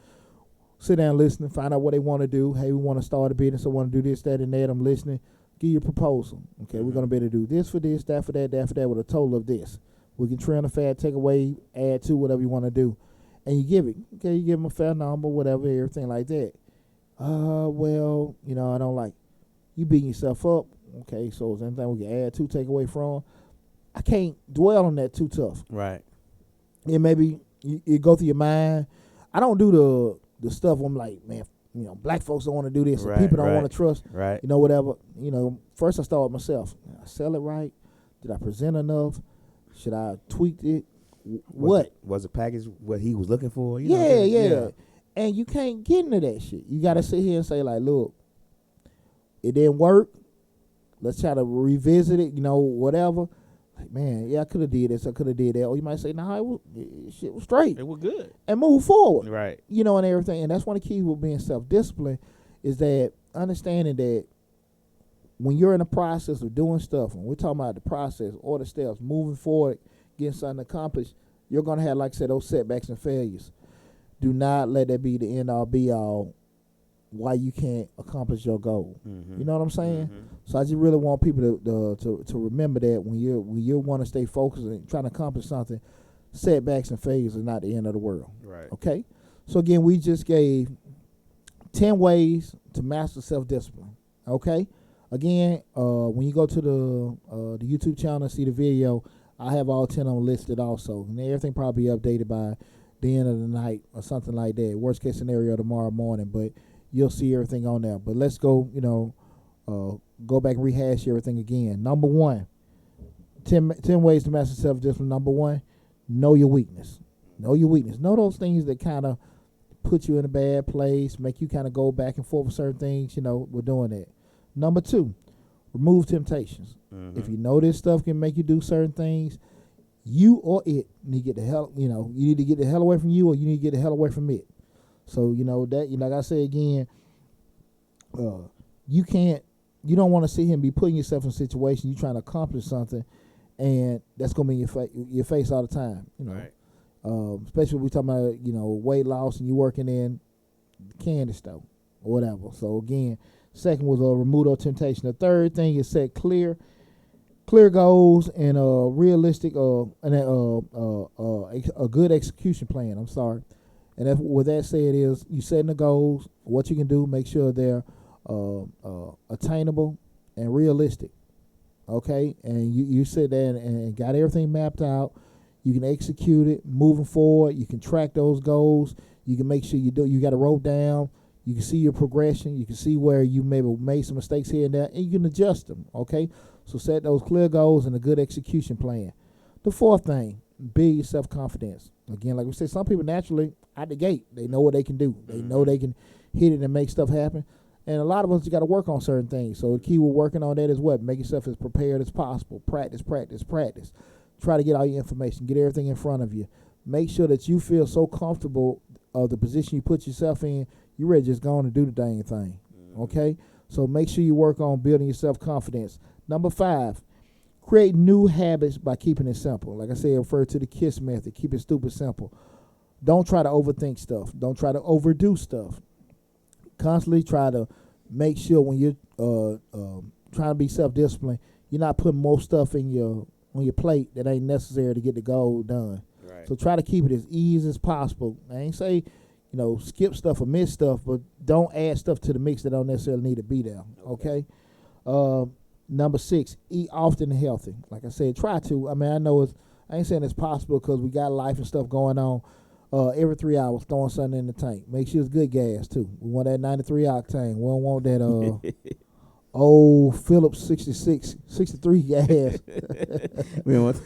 Sit down, listen, find out what they want to do. Hey, we want to start a business. I want to do this, that, and that. I'm listening. Give you a proposal. Okay, we're going to be able to do this for this, that for that, that for that, with a total of this. We can trim the fat, take away, add to, whatever you want to do. And you give it. Okay, you give them a fair number, whatever, everything like that. Well, I don't like. You beating yourself up. Okay, so is anything we can add to, take away from? I can't dwell on that too tough. Right. And maybe you go through your mind. I don't do the stuff where I'm like, man, black folks don't want to do this, or people don't want to trust, right? Whatever. First I start with myself. Did I sell it right? Did I present enough? Should I tweak it? What was the package? What he was looking for? Yeah. And you can't get into that shit. You got to sit here and say, like, look, it didn't work. Let's try to revisit it. Whatever. Like, man, yeah, I could have did this, I could have did that. Or you might say, nah, shit was straight. It was good. And move forward. Right. And everything. And that's one of the keys with being self-disciplined, is that understanding that when you're in the process of doing stuff, when we're talking about the process or the steps, moving forward, getting something accomplished, you're going to have, like I said, those setbacks and failures. Do not let that be the end-all, be-all why you can't accomplish your goal. You know what I'm saying? So I just really want people to remember that when you want to stay focused and trying to accomplish something, setbacks and failures is not the end of the world. Right. Okay? So again, we just gave 10 ways to master self-discipline. Okay? Again, when you go to the YouTube channel and see the video, I have all 10 of them listed also. And everything probably updated by the end of the night or something like that. Worst case scenario tomorrow morning, but you'll see everything on there. But let's go, go back and rehash everything again. Number 1, 10 ways to master self-discipline. Number 1, know your weakness. Know your weakness. Know those things that kind of put you in a bad place, make you kind of go back and forth with certain things. We're doing that. Number 2, remove temptations. If you know this stuff can make you do certain things, you or it need to get the hell, you need to get the hell away from you, or you need to get the hell away from it. So, that, like I say again, you don't want to sit here and be putting yourself in a situation, you're trying to accomplish something, and that's going to be in your face all the time, Right. Especially when we're talking about, weight loss and you working in the candy store or whatever. So, again, second was remove those temptation. The third thing is set clear goals and realistic and a good execution plan. I'm sorry. And if, with that said, is you setting the goals, what you can do, make sure they're attainable and realistic. Okay, and you sit there and got everything mapped out. You can execute it moving forward. You can track those goals. You can make sure you got it wrote down. You can see your progression. You can see where you maybe made some mistakes here and there, and you can adjust them. Okay, so set those clear goals and a good execution plan. The fourth thing, build your self-confidence. Again, like we said, some people naturally out the gate, they know what they can do. They know they can hit it and make stuff happen. And a lot of us, you got to work on certain things. So the key with working on that is what? Make yourself as prepared as possible. Practice, practice, practice. Try to get all your information. Get everything in front of you. Make sure that you feel so comfortable of the position you put yourself in, you're ready to just go on and do the dang thing. Okay? So make sure you work on building your self-confidence. Number 5, create new habits by keeping it simple. Like I said, refer to the KISS method. Keep it stupid simple. Don't try to overthink stuff. Don't try to overdo stuff. Constantly try to make sure when you're trying to be self-disciplined, you're not putting more stuff on your plate that ain't necessary to get the goal done. Right. So try to keep it as easy as possible. I ain't say, skip stuff or miss stuff, but don't add stuff to the mix that don't necessarily need to be there. Okay? Number 6, eat often and healthy. Like I said, try to. I mean, I ain't saying it's possible because we got life and stuff going on. Every 3 hours, throwing something in the tank. Make sure it's good gas, too. We want that 93 octane. We don't want that old Phillips 63 gas. We don't want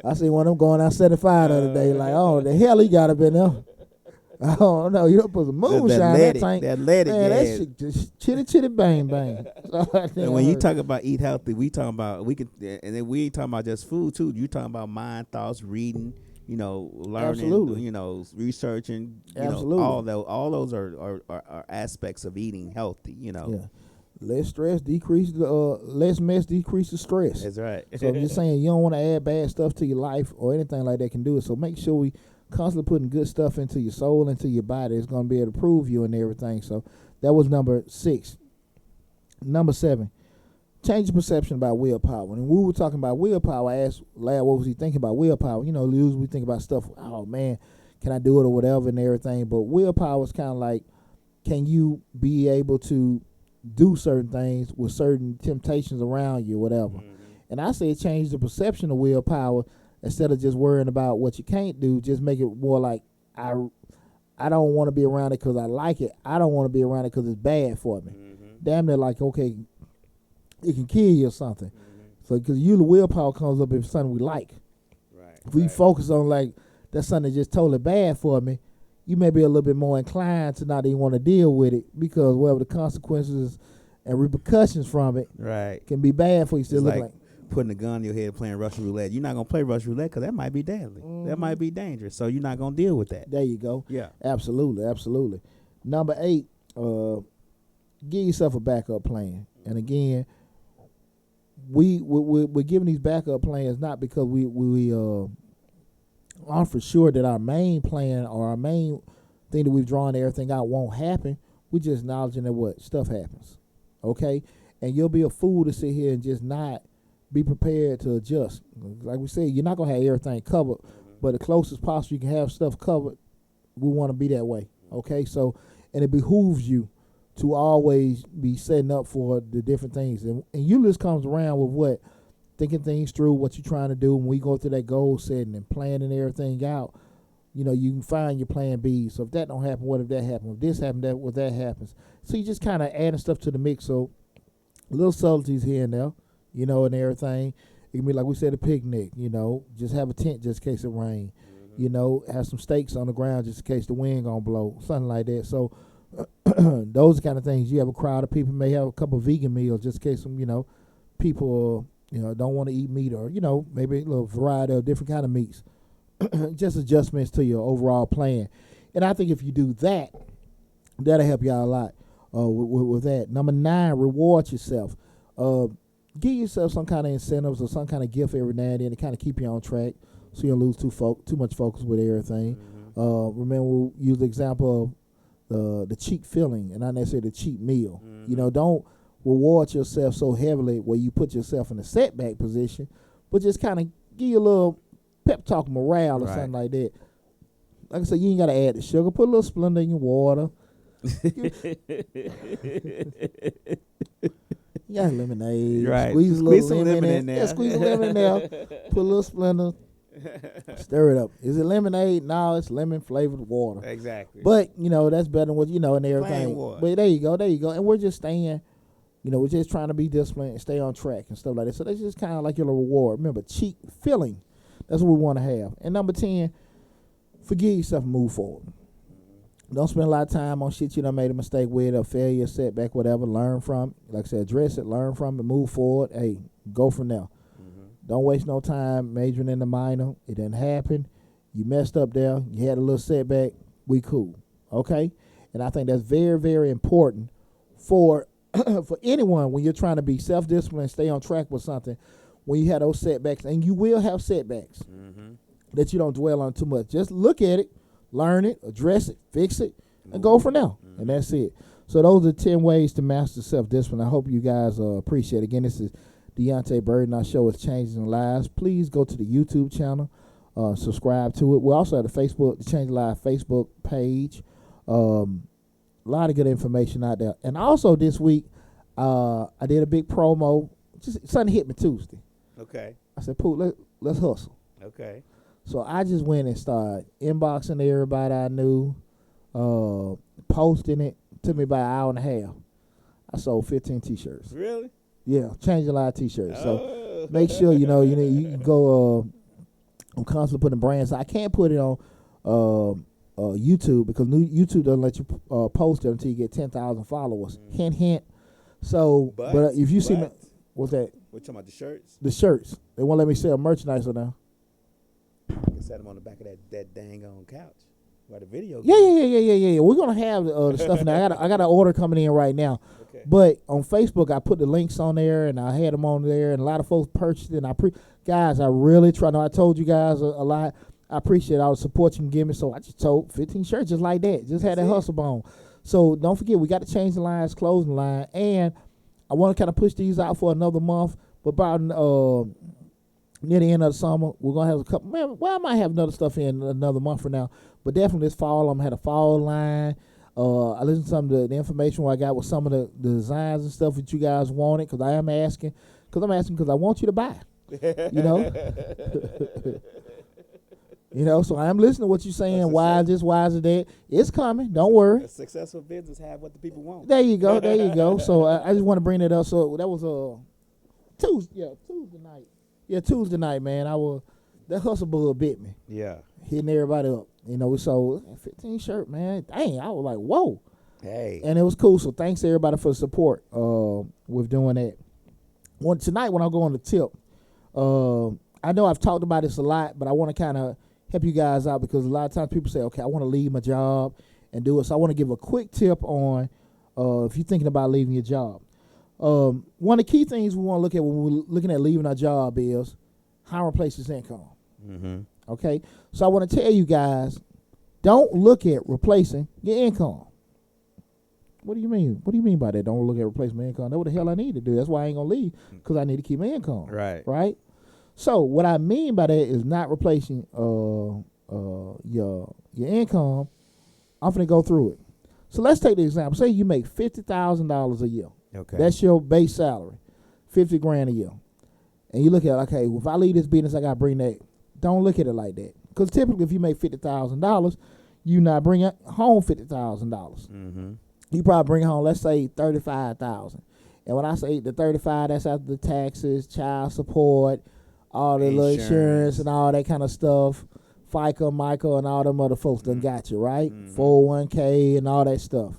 I see one of them going out 75 the other day. Like, oh, the hell he got up in there. I don't know. You don't put some moonshine in that tank. That leaded gas. That shit just chitty bang bang. And when you talk about eat healthy, we talking about and then we ain't talking about just food too. You talking about mind, thoughts, reading, learning, absolutely. Researching, absolutely. All those are aspects of eating healthy. Yeah. Less stress, less mess, decrease the stress. That's right. So I'm just saying, you don't want to add bad stuff to your life or anything like that can do it. So make sure we constantly putting good stuff into your soul, into your body. It's going to be able to prove you and everything. So that was number 6. Number 7, change your perception about willpower. When we were talking about willpower, I asked Lad what was he thinking about willpower. Usually we think about stuff, oh man, can I do it or whatever and everything. But willpower is kind of like, can you be able to do certain things with certain temptations around you, whatever. And I say change the perception of willpower. Instead of just worrying about what you can't do, just make it more like, I don't want to be around it because I like it. I don't want to be around it because it's bad for me. Damn near like, okay, it can kill you or something. So because usually willpower comes up if something we like. Right. If we focus on like, that's something that's just totally bad for me, you may be a little bit more inclined to not even want to deal with it because whatever the consequences and repercussions from it can be bad for you. Still look like putting a gun in your head and playing Russian roulette. You're not going to play Russian roulette because that might be deadly. That might be dangerous. So you're not going to deal with that. There you go. Yeah. Absolutely. Absolutely. Number 8, give yourself a backup plan. And again, we're giving these backup plans not because we aren't for sure that our main plan or our main thing that we've drawn everything out won't happen. We're just acknowledging that what stuff happens. Okay? And you'll be a fool to sit here and just not be prepared to adjust. Like we said, you're not going to have everything covered, but the closest possible you can have stuff covered, we want to be that way. Okay? So, and it behooves you to always be setting up for the different things. And usually this comes around with what? Thinking things through, what you're trying to do. When we go through that goal setting and planning everything out, you can find your plan B. So if that don't happen, what if that happens? If this happens, what that happens? So you just kind of adding stuff to the mix. So little subtleties here and there, and everything. It can be like we said, a picnic, just have a tent just in case it rain. Have some stakes on the ground just in case the wind gonna blow, something like that. So those are kind of things. You have a crowd of people, may have a couple of vegan meals just in case some, people, don't want to eat meat or, maybe a little variety of different kind of meats. Just adjustments to your overall plan. And I think if you do that, that'll help you out a lot with that. Number 9, reward yourself. Give yourself some kind of incentives or some kind of gift every now and then to kind of keep you on track so you don't lose too much focus with everything. Remember, we'll use the example of the cheap feeling and not necessarily the cheap meal. Don't reward yourself so heavily where you put yourself in a setback position, but just kind of give you a little pep talk morale or Right. something like that. Like I said, you ain't got to add the sugar. Put a little Splenda in your water. You got lemonade. Right. Squeeze a little some lemon in there. there. Yeah, squeeze a lemon in there. Put a little Splenda. Stir it up. Is it lemonade? No, it's lemon flavored water. Exactly. But, that's better than what, and everything. Plain water. But there you go. And we're just staying, we're just trying to be disciplined and stay on track and stuff like that. So that's just kind of like your little reward. Remember, cheat feeling. That's what we want to have. And number 10, forgive yourself and move forward. Don't spend a lot of time on shit you done made a mistake with, a failure, setback, whatever. Learn from it. Like I said, address it, learn from it, move forward. Hey, go from there. Don't waste no time majoring in the minor. It didn't happen. You messed up there. You had a little setback. We cool. Okay? And I think that's very, very important for for anyone when you're trying to be self-disciplined, stay on track with something. When you have those setbacks, and you will have setbacks that you don't dwell on too much. Just look at it, learn it, address it, fix it, and go from there. And that's it. So those are 10 ways to master self-discipline. I hope you guys appreciate it. Again, this is Deonte Bird, and our show is Changing Lives. Please go to the YouTube channel, subscribe to it. We also have the Changing Lives Facebook page. A lot of good information out there. And also this week, I did a big promo. Just something hit me Tuesday. Okay. I said, Pooh, let's hustle. Okay. So I just went and started inboxing everybody I knew, posting it. Took me about an hour and a half. I sold 15 T-shirts. Really? Yeah, Changing Lives T-shirts. So Oh. make sure you can go. I'm constantly putting brands. I can't put it on YouTube because YouTube doesn't let you post it until you get 10,000 followers. Hint, hint. So, but if you see me, what's that? We're talking about the shirts. The shirts. They won't let me sell merchandise now. You can set them on the back of that dang on couch. Where the video. Yeah. We're gonna have the stuff now. I got an order coming in right now. Okay. But on Facebook, I put the links on there, and I had them on there, and a lot of folks purchased it. And guys, I really try. I told you guys a lot. I appreciate all the support you can give me. So I just sold 15 shirts just like that. Just had that hustle bone. So don't forget, we got to change the lines, clothing line, and I want to kind of push these out for another month. But about near the end of the summer, we're gonna have a couple. Man, well, I might have another stuff in another month from now. But definitely this fall, I'm gonna have a fall line. I listened to some of the information I got with some of the designs and stuff that you guys wanted, because I'm asking because I want you to buy. So I'm listening to what you're saying. Why is this? Why is it that? It's coming. Don't worry. A successful business have what the people want. There you go. So I just want to bring that up. So that was Tuesday night. Yeah, Tuesday night, man. That hustle bug bit me. Yeah. Hitting everybody up. We sold 15 shirt, man. Dang, I was like, whoa. Hey. And it was cool. So thanks to everybody for the support with doing that. Tonight when I go on the tip, I know I've talked about this a lot, but I want to kind of help you guys out, because a lot of times people say, okay, I want to leave my job and do it. So I want to give a quick tip on if you're thinking about leaving your job. One of the key things we want to look at when we're looking at leaving our job is how it replaces income. Mm-hmm. Okay? So I want to tell you guys, don't look at replacing your income. What do you mean? What do you mean by that? Don't look at replacing my income. That's what the hell I need to do. That's why I ain't going to leave, because I need to keep my income. Right. Right? So what I mean by that is not replacing your income. I'm going to go through it. So let's take the example. Say you make $50,000 a year. Okay. That's your base salary, $50,000 a year. And you look at, okay, if I leave this business, I got to bring that. Don't look at it like that. Because typically if you make $50,000, you not bring home $50,000. Mm-hmm. You probably bring home, let's say, $35,000. And when I say the 35, that's after the taxes, child support, all the little insurance and all that kind of stuff. FICA, MICA, and all them other folks done got you, right? 401k and all that stuff.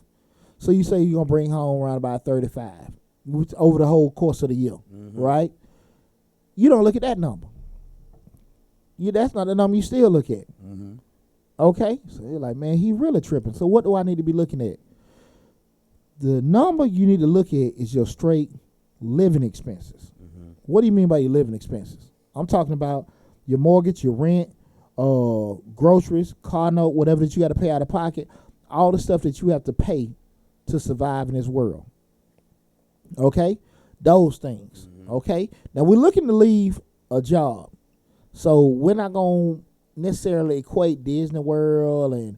So you say you're going to bring home around about 35 over the whole course of the year, right? You don't look at that number. That's not the number you still look at. Mm-hmm. Okay? So you're like, man, he really tripping. So what do I need to be looking at? The number you need to look at is your straight living expenses. Mm-hmm. What do you mean by your living expenses? I'm talking about your mortgage, your rent, groceries, car note, whatever that you got to pay out of pocket, all the stuff that you have to pay to survive in this world. Okay? Those things. Mm-hmm. Okay? Now we're looking to leave a job. So we're not going to necessarily equate Disney World and,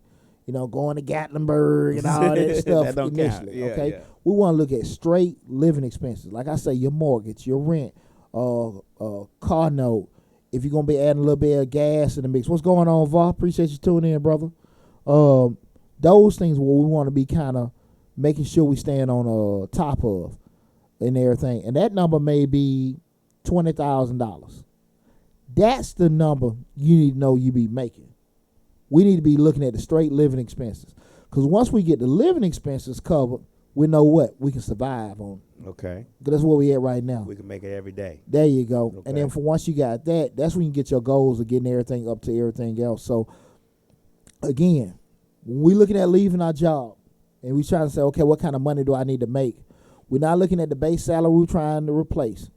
going to Gatlinburg and all that stuff that don't initially. count. Yeah, okay, yeah. we want to look at straight living expenses. Like I say, your mortgage, your rent, car note. If you're gonna be adding a little bit of gas in the mix, what's going on, Va? Appreciate you tuning in, brother. Those things what we want to be kind of making sure we stand on top of and everything. And that number may be $20,000. That's the number you need to know you be making. We need to be looking at the straight living expenses. Because once we get the living expenses covered, we know what we can survive on. Okay. That's where we at right now. We can make it every day. There you go. Okay. And then for once you got that, that's when you get your goals of getting everything up to everything else. So again, when we looking at leaving our job and we trying to say, okay, what kind of money do I need to make? We're not looking at the base salary we're trying to replace.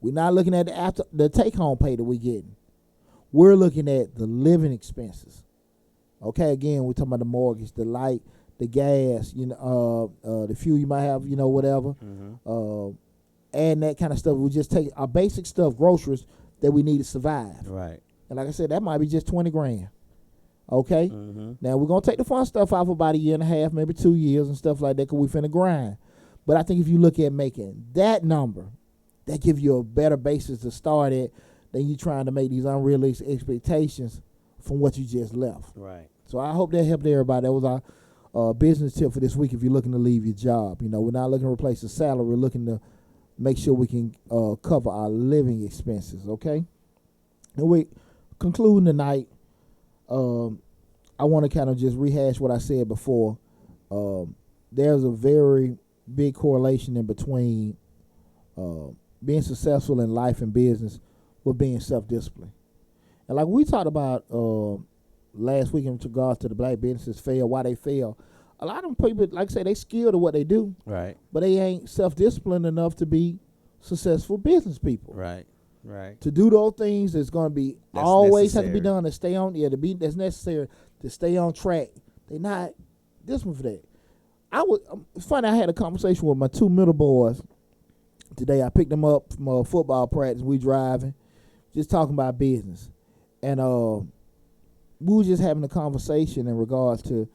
We're not looking at the take-home pay that we're getting. We're looking at the living expenses. Okay, again, we're talking about the mortgage, the light, the gas, the fuel you might have, whatever. Mm-hmm. And that kind of stuff. We just take our basic stuff, groceries that we need to survive. Right. And like I said, that might be just 20 grand. Okay? Mm-hmm. Now, we're going to take the fun stuff out for about a year and a half, maybe 2 years and stuff like that because we finna grind. But I think if you look at making that number, that gives you a better basis to start at than you trying to make these unrealistic expectations from what you just left. Right. So I hope that helped everybody. That was our business tip for this week if you're looking to leave your job. We're not looking to replace the salary. We're looking to make sure we can cover our living expenses, okay? And we concluding tonight, I want to kind of just rehash what I said before. There's a very big correlation in between being successful in life and business with being self-disciplined. And like we talked about last week in regards to the black businesses fail, why they fail. A lot of them people, like I say, they skilled at what they do. Right. But they ain't self-disciplined enough to be successful business people. Right. Right. To do those things that's going to be That's always have to necessary. be done to stay on, that's necessary to stay on track. They not disciplined for that. It's funny, I had a conversation with my two middle boys today. I picked them up from a football practice. We driving, just talking about business. And we were just having a conversation in regards to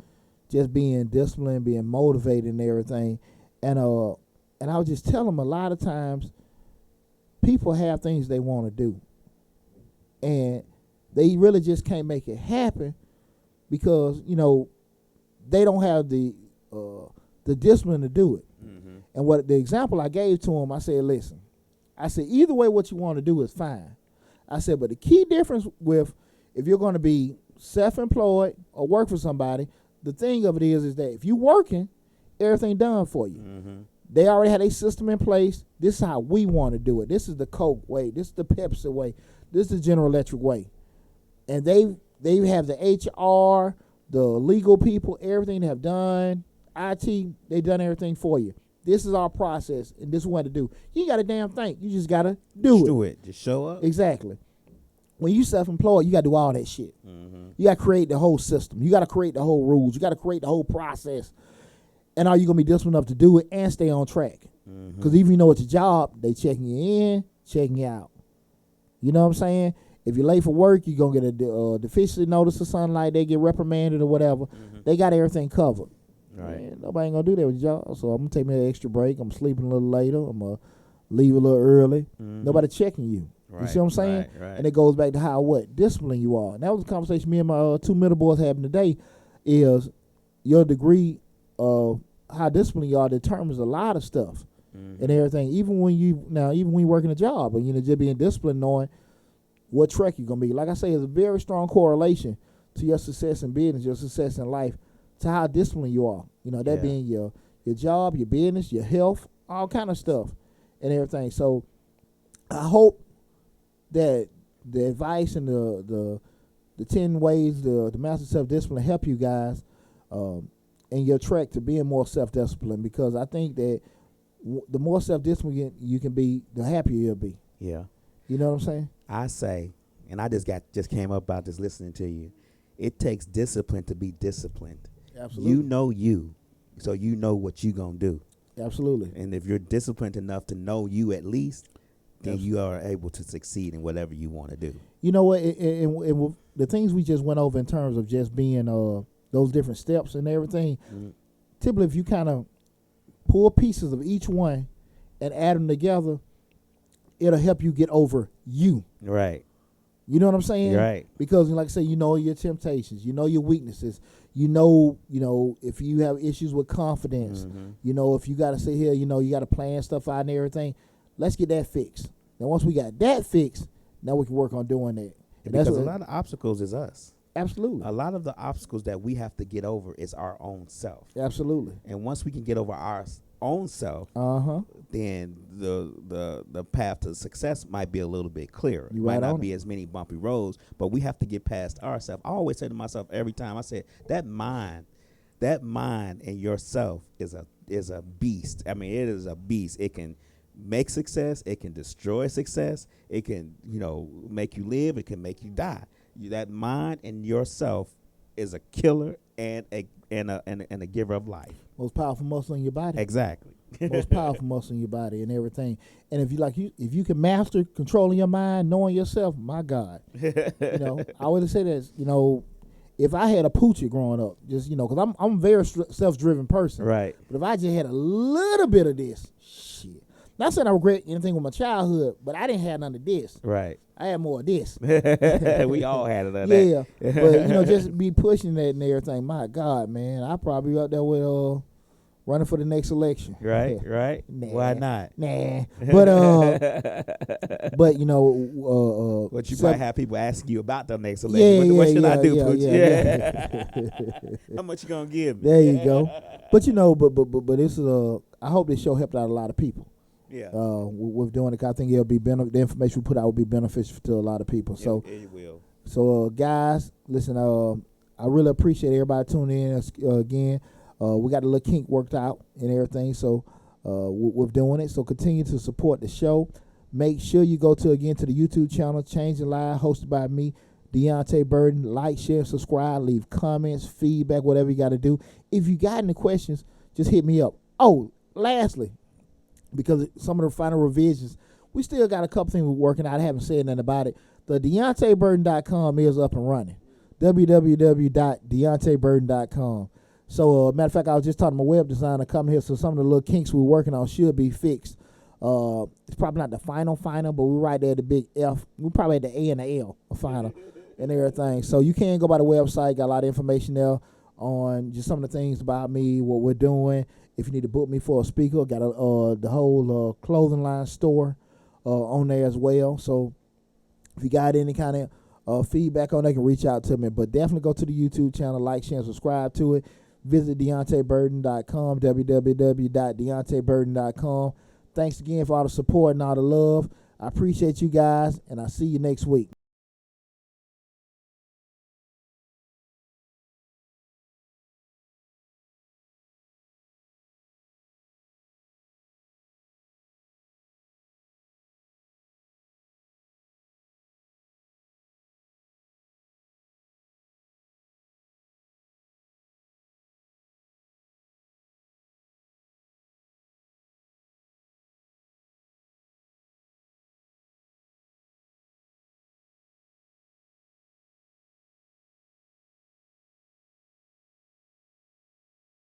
just being disciplined, being motivated and everything. And I was just telling them a lot of times people have things they want to do. And they really just can't make it happen because, they don't have the discipline to do it. Mm-hmm. And what the example I gave to them, I said, listen, I said, either way what you want to do is fine. I said, but the key difference with if you're going to be self-employed or work for somebody, the thing of it is that if you're working, everything done for you. Mm-hmm. They already had a system in place. This is how we want to do it. This is the Coke way. This is the Pepsi way. This is the General Electric way. And they have the HR, the legal people, everything they have done, IT, they've done everything for you. This is our process, and this is what to do. You ain't got a damn thing. You just got to do it. Just show up. Exactly. When you self-employed, you got to do all that shit. Mm-hmm. You got to create the whole system. You got to create the whole rules. You got to create the whole process. And are you going to be disciplined enough to do it and stay on track? Because even it's your job, they checking you in, checking you out. You know what I'm saying? If you're late for work, you're going to get a deficiency notice or something like that. They get reprimanded or whatever. Mm-hmm. They got everything covered. Right. Man, nobody ain't going to do that with your job. So I'm going to take me an extra break. I'm sleeping a little later. I'm going to leave a little early. Mm-hmm. Nobody checking you. Right. You see what I'm saying? Right. And it goes back to how disciplined you are. And that was a conversation me and my two middle boys having today is your degree of how disciplined you are determines a lot of stuff and everything. Even when you work in a job and just being disciplined, knowing what track you're gonna be. Like I say, there's a very strong correlation to your success in business, your success in life, to how disciplined you are. That being your job, your business, your health, all kind of stuff and everything. So I hope that the advice and the 10 ways the master self-discipline help you guys in your track to being more self-disciplined, because I think that the more self-disciplined you can be, the happier you'll be. Yeah. You know what I'm saying? I say, and I just came up about this listening to you, it takes discipline to be disciplined. Absolutely. You know you, so you know what you gonna do. Absolutely. And if you're disciplined enough to know you at least, then you are able to succeed in whatever you want to do. You know what? And the things we just went over in terms of just being those different steps and everything. Mm-hmm. Typically, if you kind of pull pieces of each one and add them together, it'll help you get over you. Right. You know what I'm saying? Right. Because, like I say, you know your temptations, you know your weaknesses, you know, if you have issues with confidence, you know, if you got to sit here, you know, you got to plan stuff out and everything. Let's get that fixed. Now, once we got that fixed, now we can work on doing that. And because a lot of obstacles is us. Absolutely. A lot of the obstacles that we have to get over is our own self. Absolutely. And once we can get over our own self, then the path to success might be a little bit clearer. It might not be as many bumpy roads, but we have to get past ourselves. I always say to myself every time, I say, that mind in yourself is a beast. I mean, it is a beast. It can make success. It can destroy success. It can, make you live. It can make you die. That mind in yourself is a killer and a giver of life. Most powerful muscle in your body. Exactly. Most powerful muscle in your body and everything. And if you can master controlling your mind, knowing yourself, my God. I always say that, if I had a poochie growing up, just, because I'm a very self-driven person. Right. But if I just had a little bit of this, shit. Not saying I regret anything with my childhood, but I didn't have none of this. Right. I had more of this. We all had it. Yeah. But, just be pushing that and everything. My God, man. I probably up there with running for the next election. Right, right. Nah. Why not? Nah. But But you might have people asking you about the next election. What should I do, Pooch? How much you gonna give me? There you go. But but this is I hope this show helped out a lot of people. Yeah. With doing it, I think it'll be the information we put out will be beneficial to a lot of people. So it will. So guys, listen. I really appreciate everybody tuning in again. We got the little kink worked out and everything. So we're doing it. So continue to support the show. Make sure you go to the YouTube channel, Change the Live, hosted by me, Deonte Burden. Like, share, subscribe, leave comments, feedback, whatever you got to do. If you got any questions, just hit me up. Oh, lastly, because some of the final revisions, we still got a couple things we're working out. I haven't said nothing about it. The DeonteBurden.com is up and running. www.DeonteBurden.com. So, matter of fact, I was just talking to my web designer coming here, so some of the little kinks we're working on should be fixed. It's probably not the final, but we're right there at the big F. We're probably at the A and the L, a final, and everything. So you can go by the website, got a lot of information there on just some of the things about me, what we're doing. If you need to book me for a speaker, got the whole clothing line store on there as well. So if you got any kind of feedback on that, you can reach out to me. But definitely go to the YouTube channel, like, share, and subscribe to it. Visit DeonteBurden.com, www.DeonteBurden.com. Thanks again for all the support and all the love. I appreciate you guys, and I'll see you next week.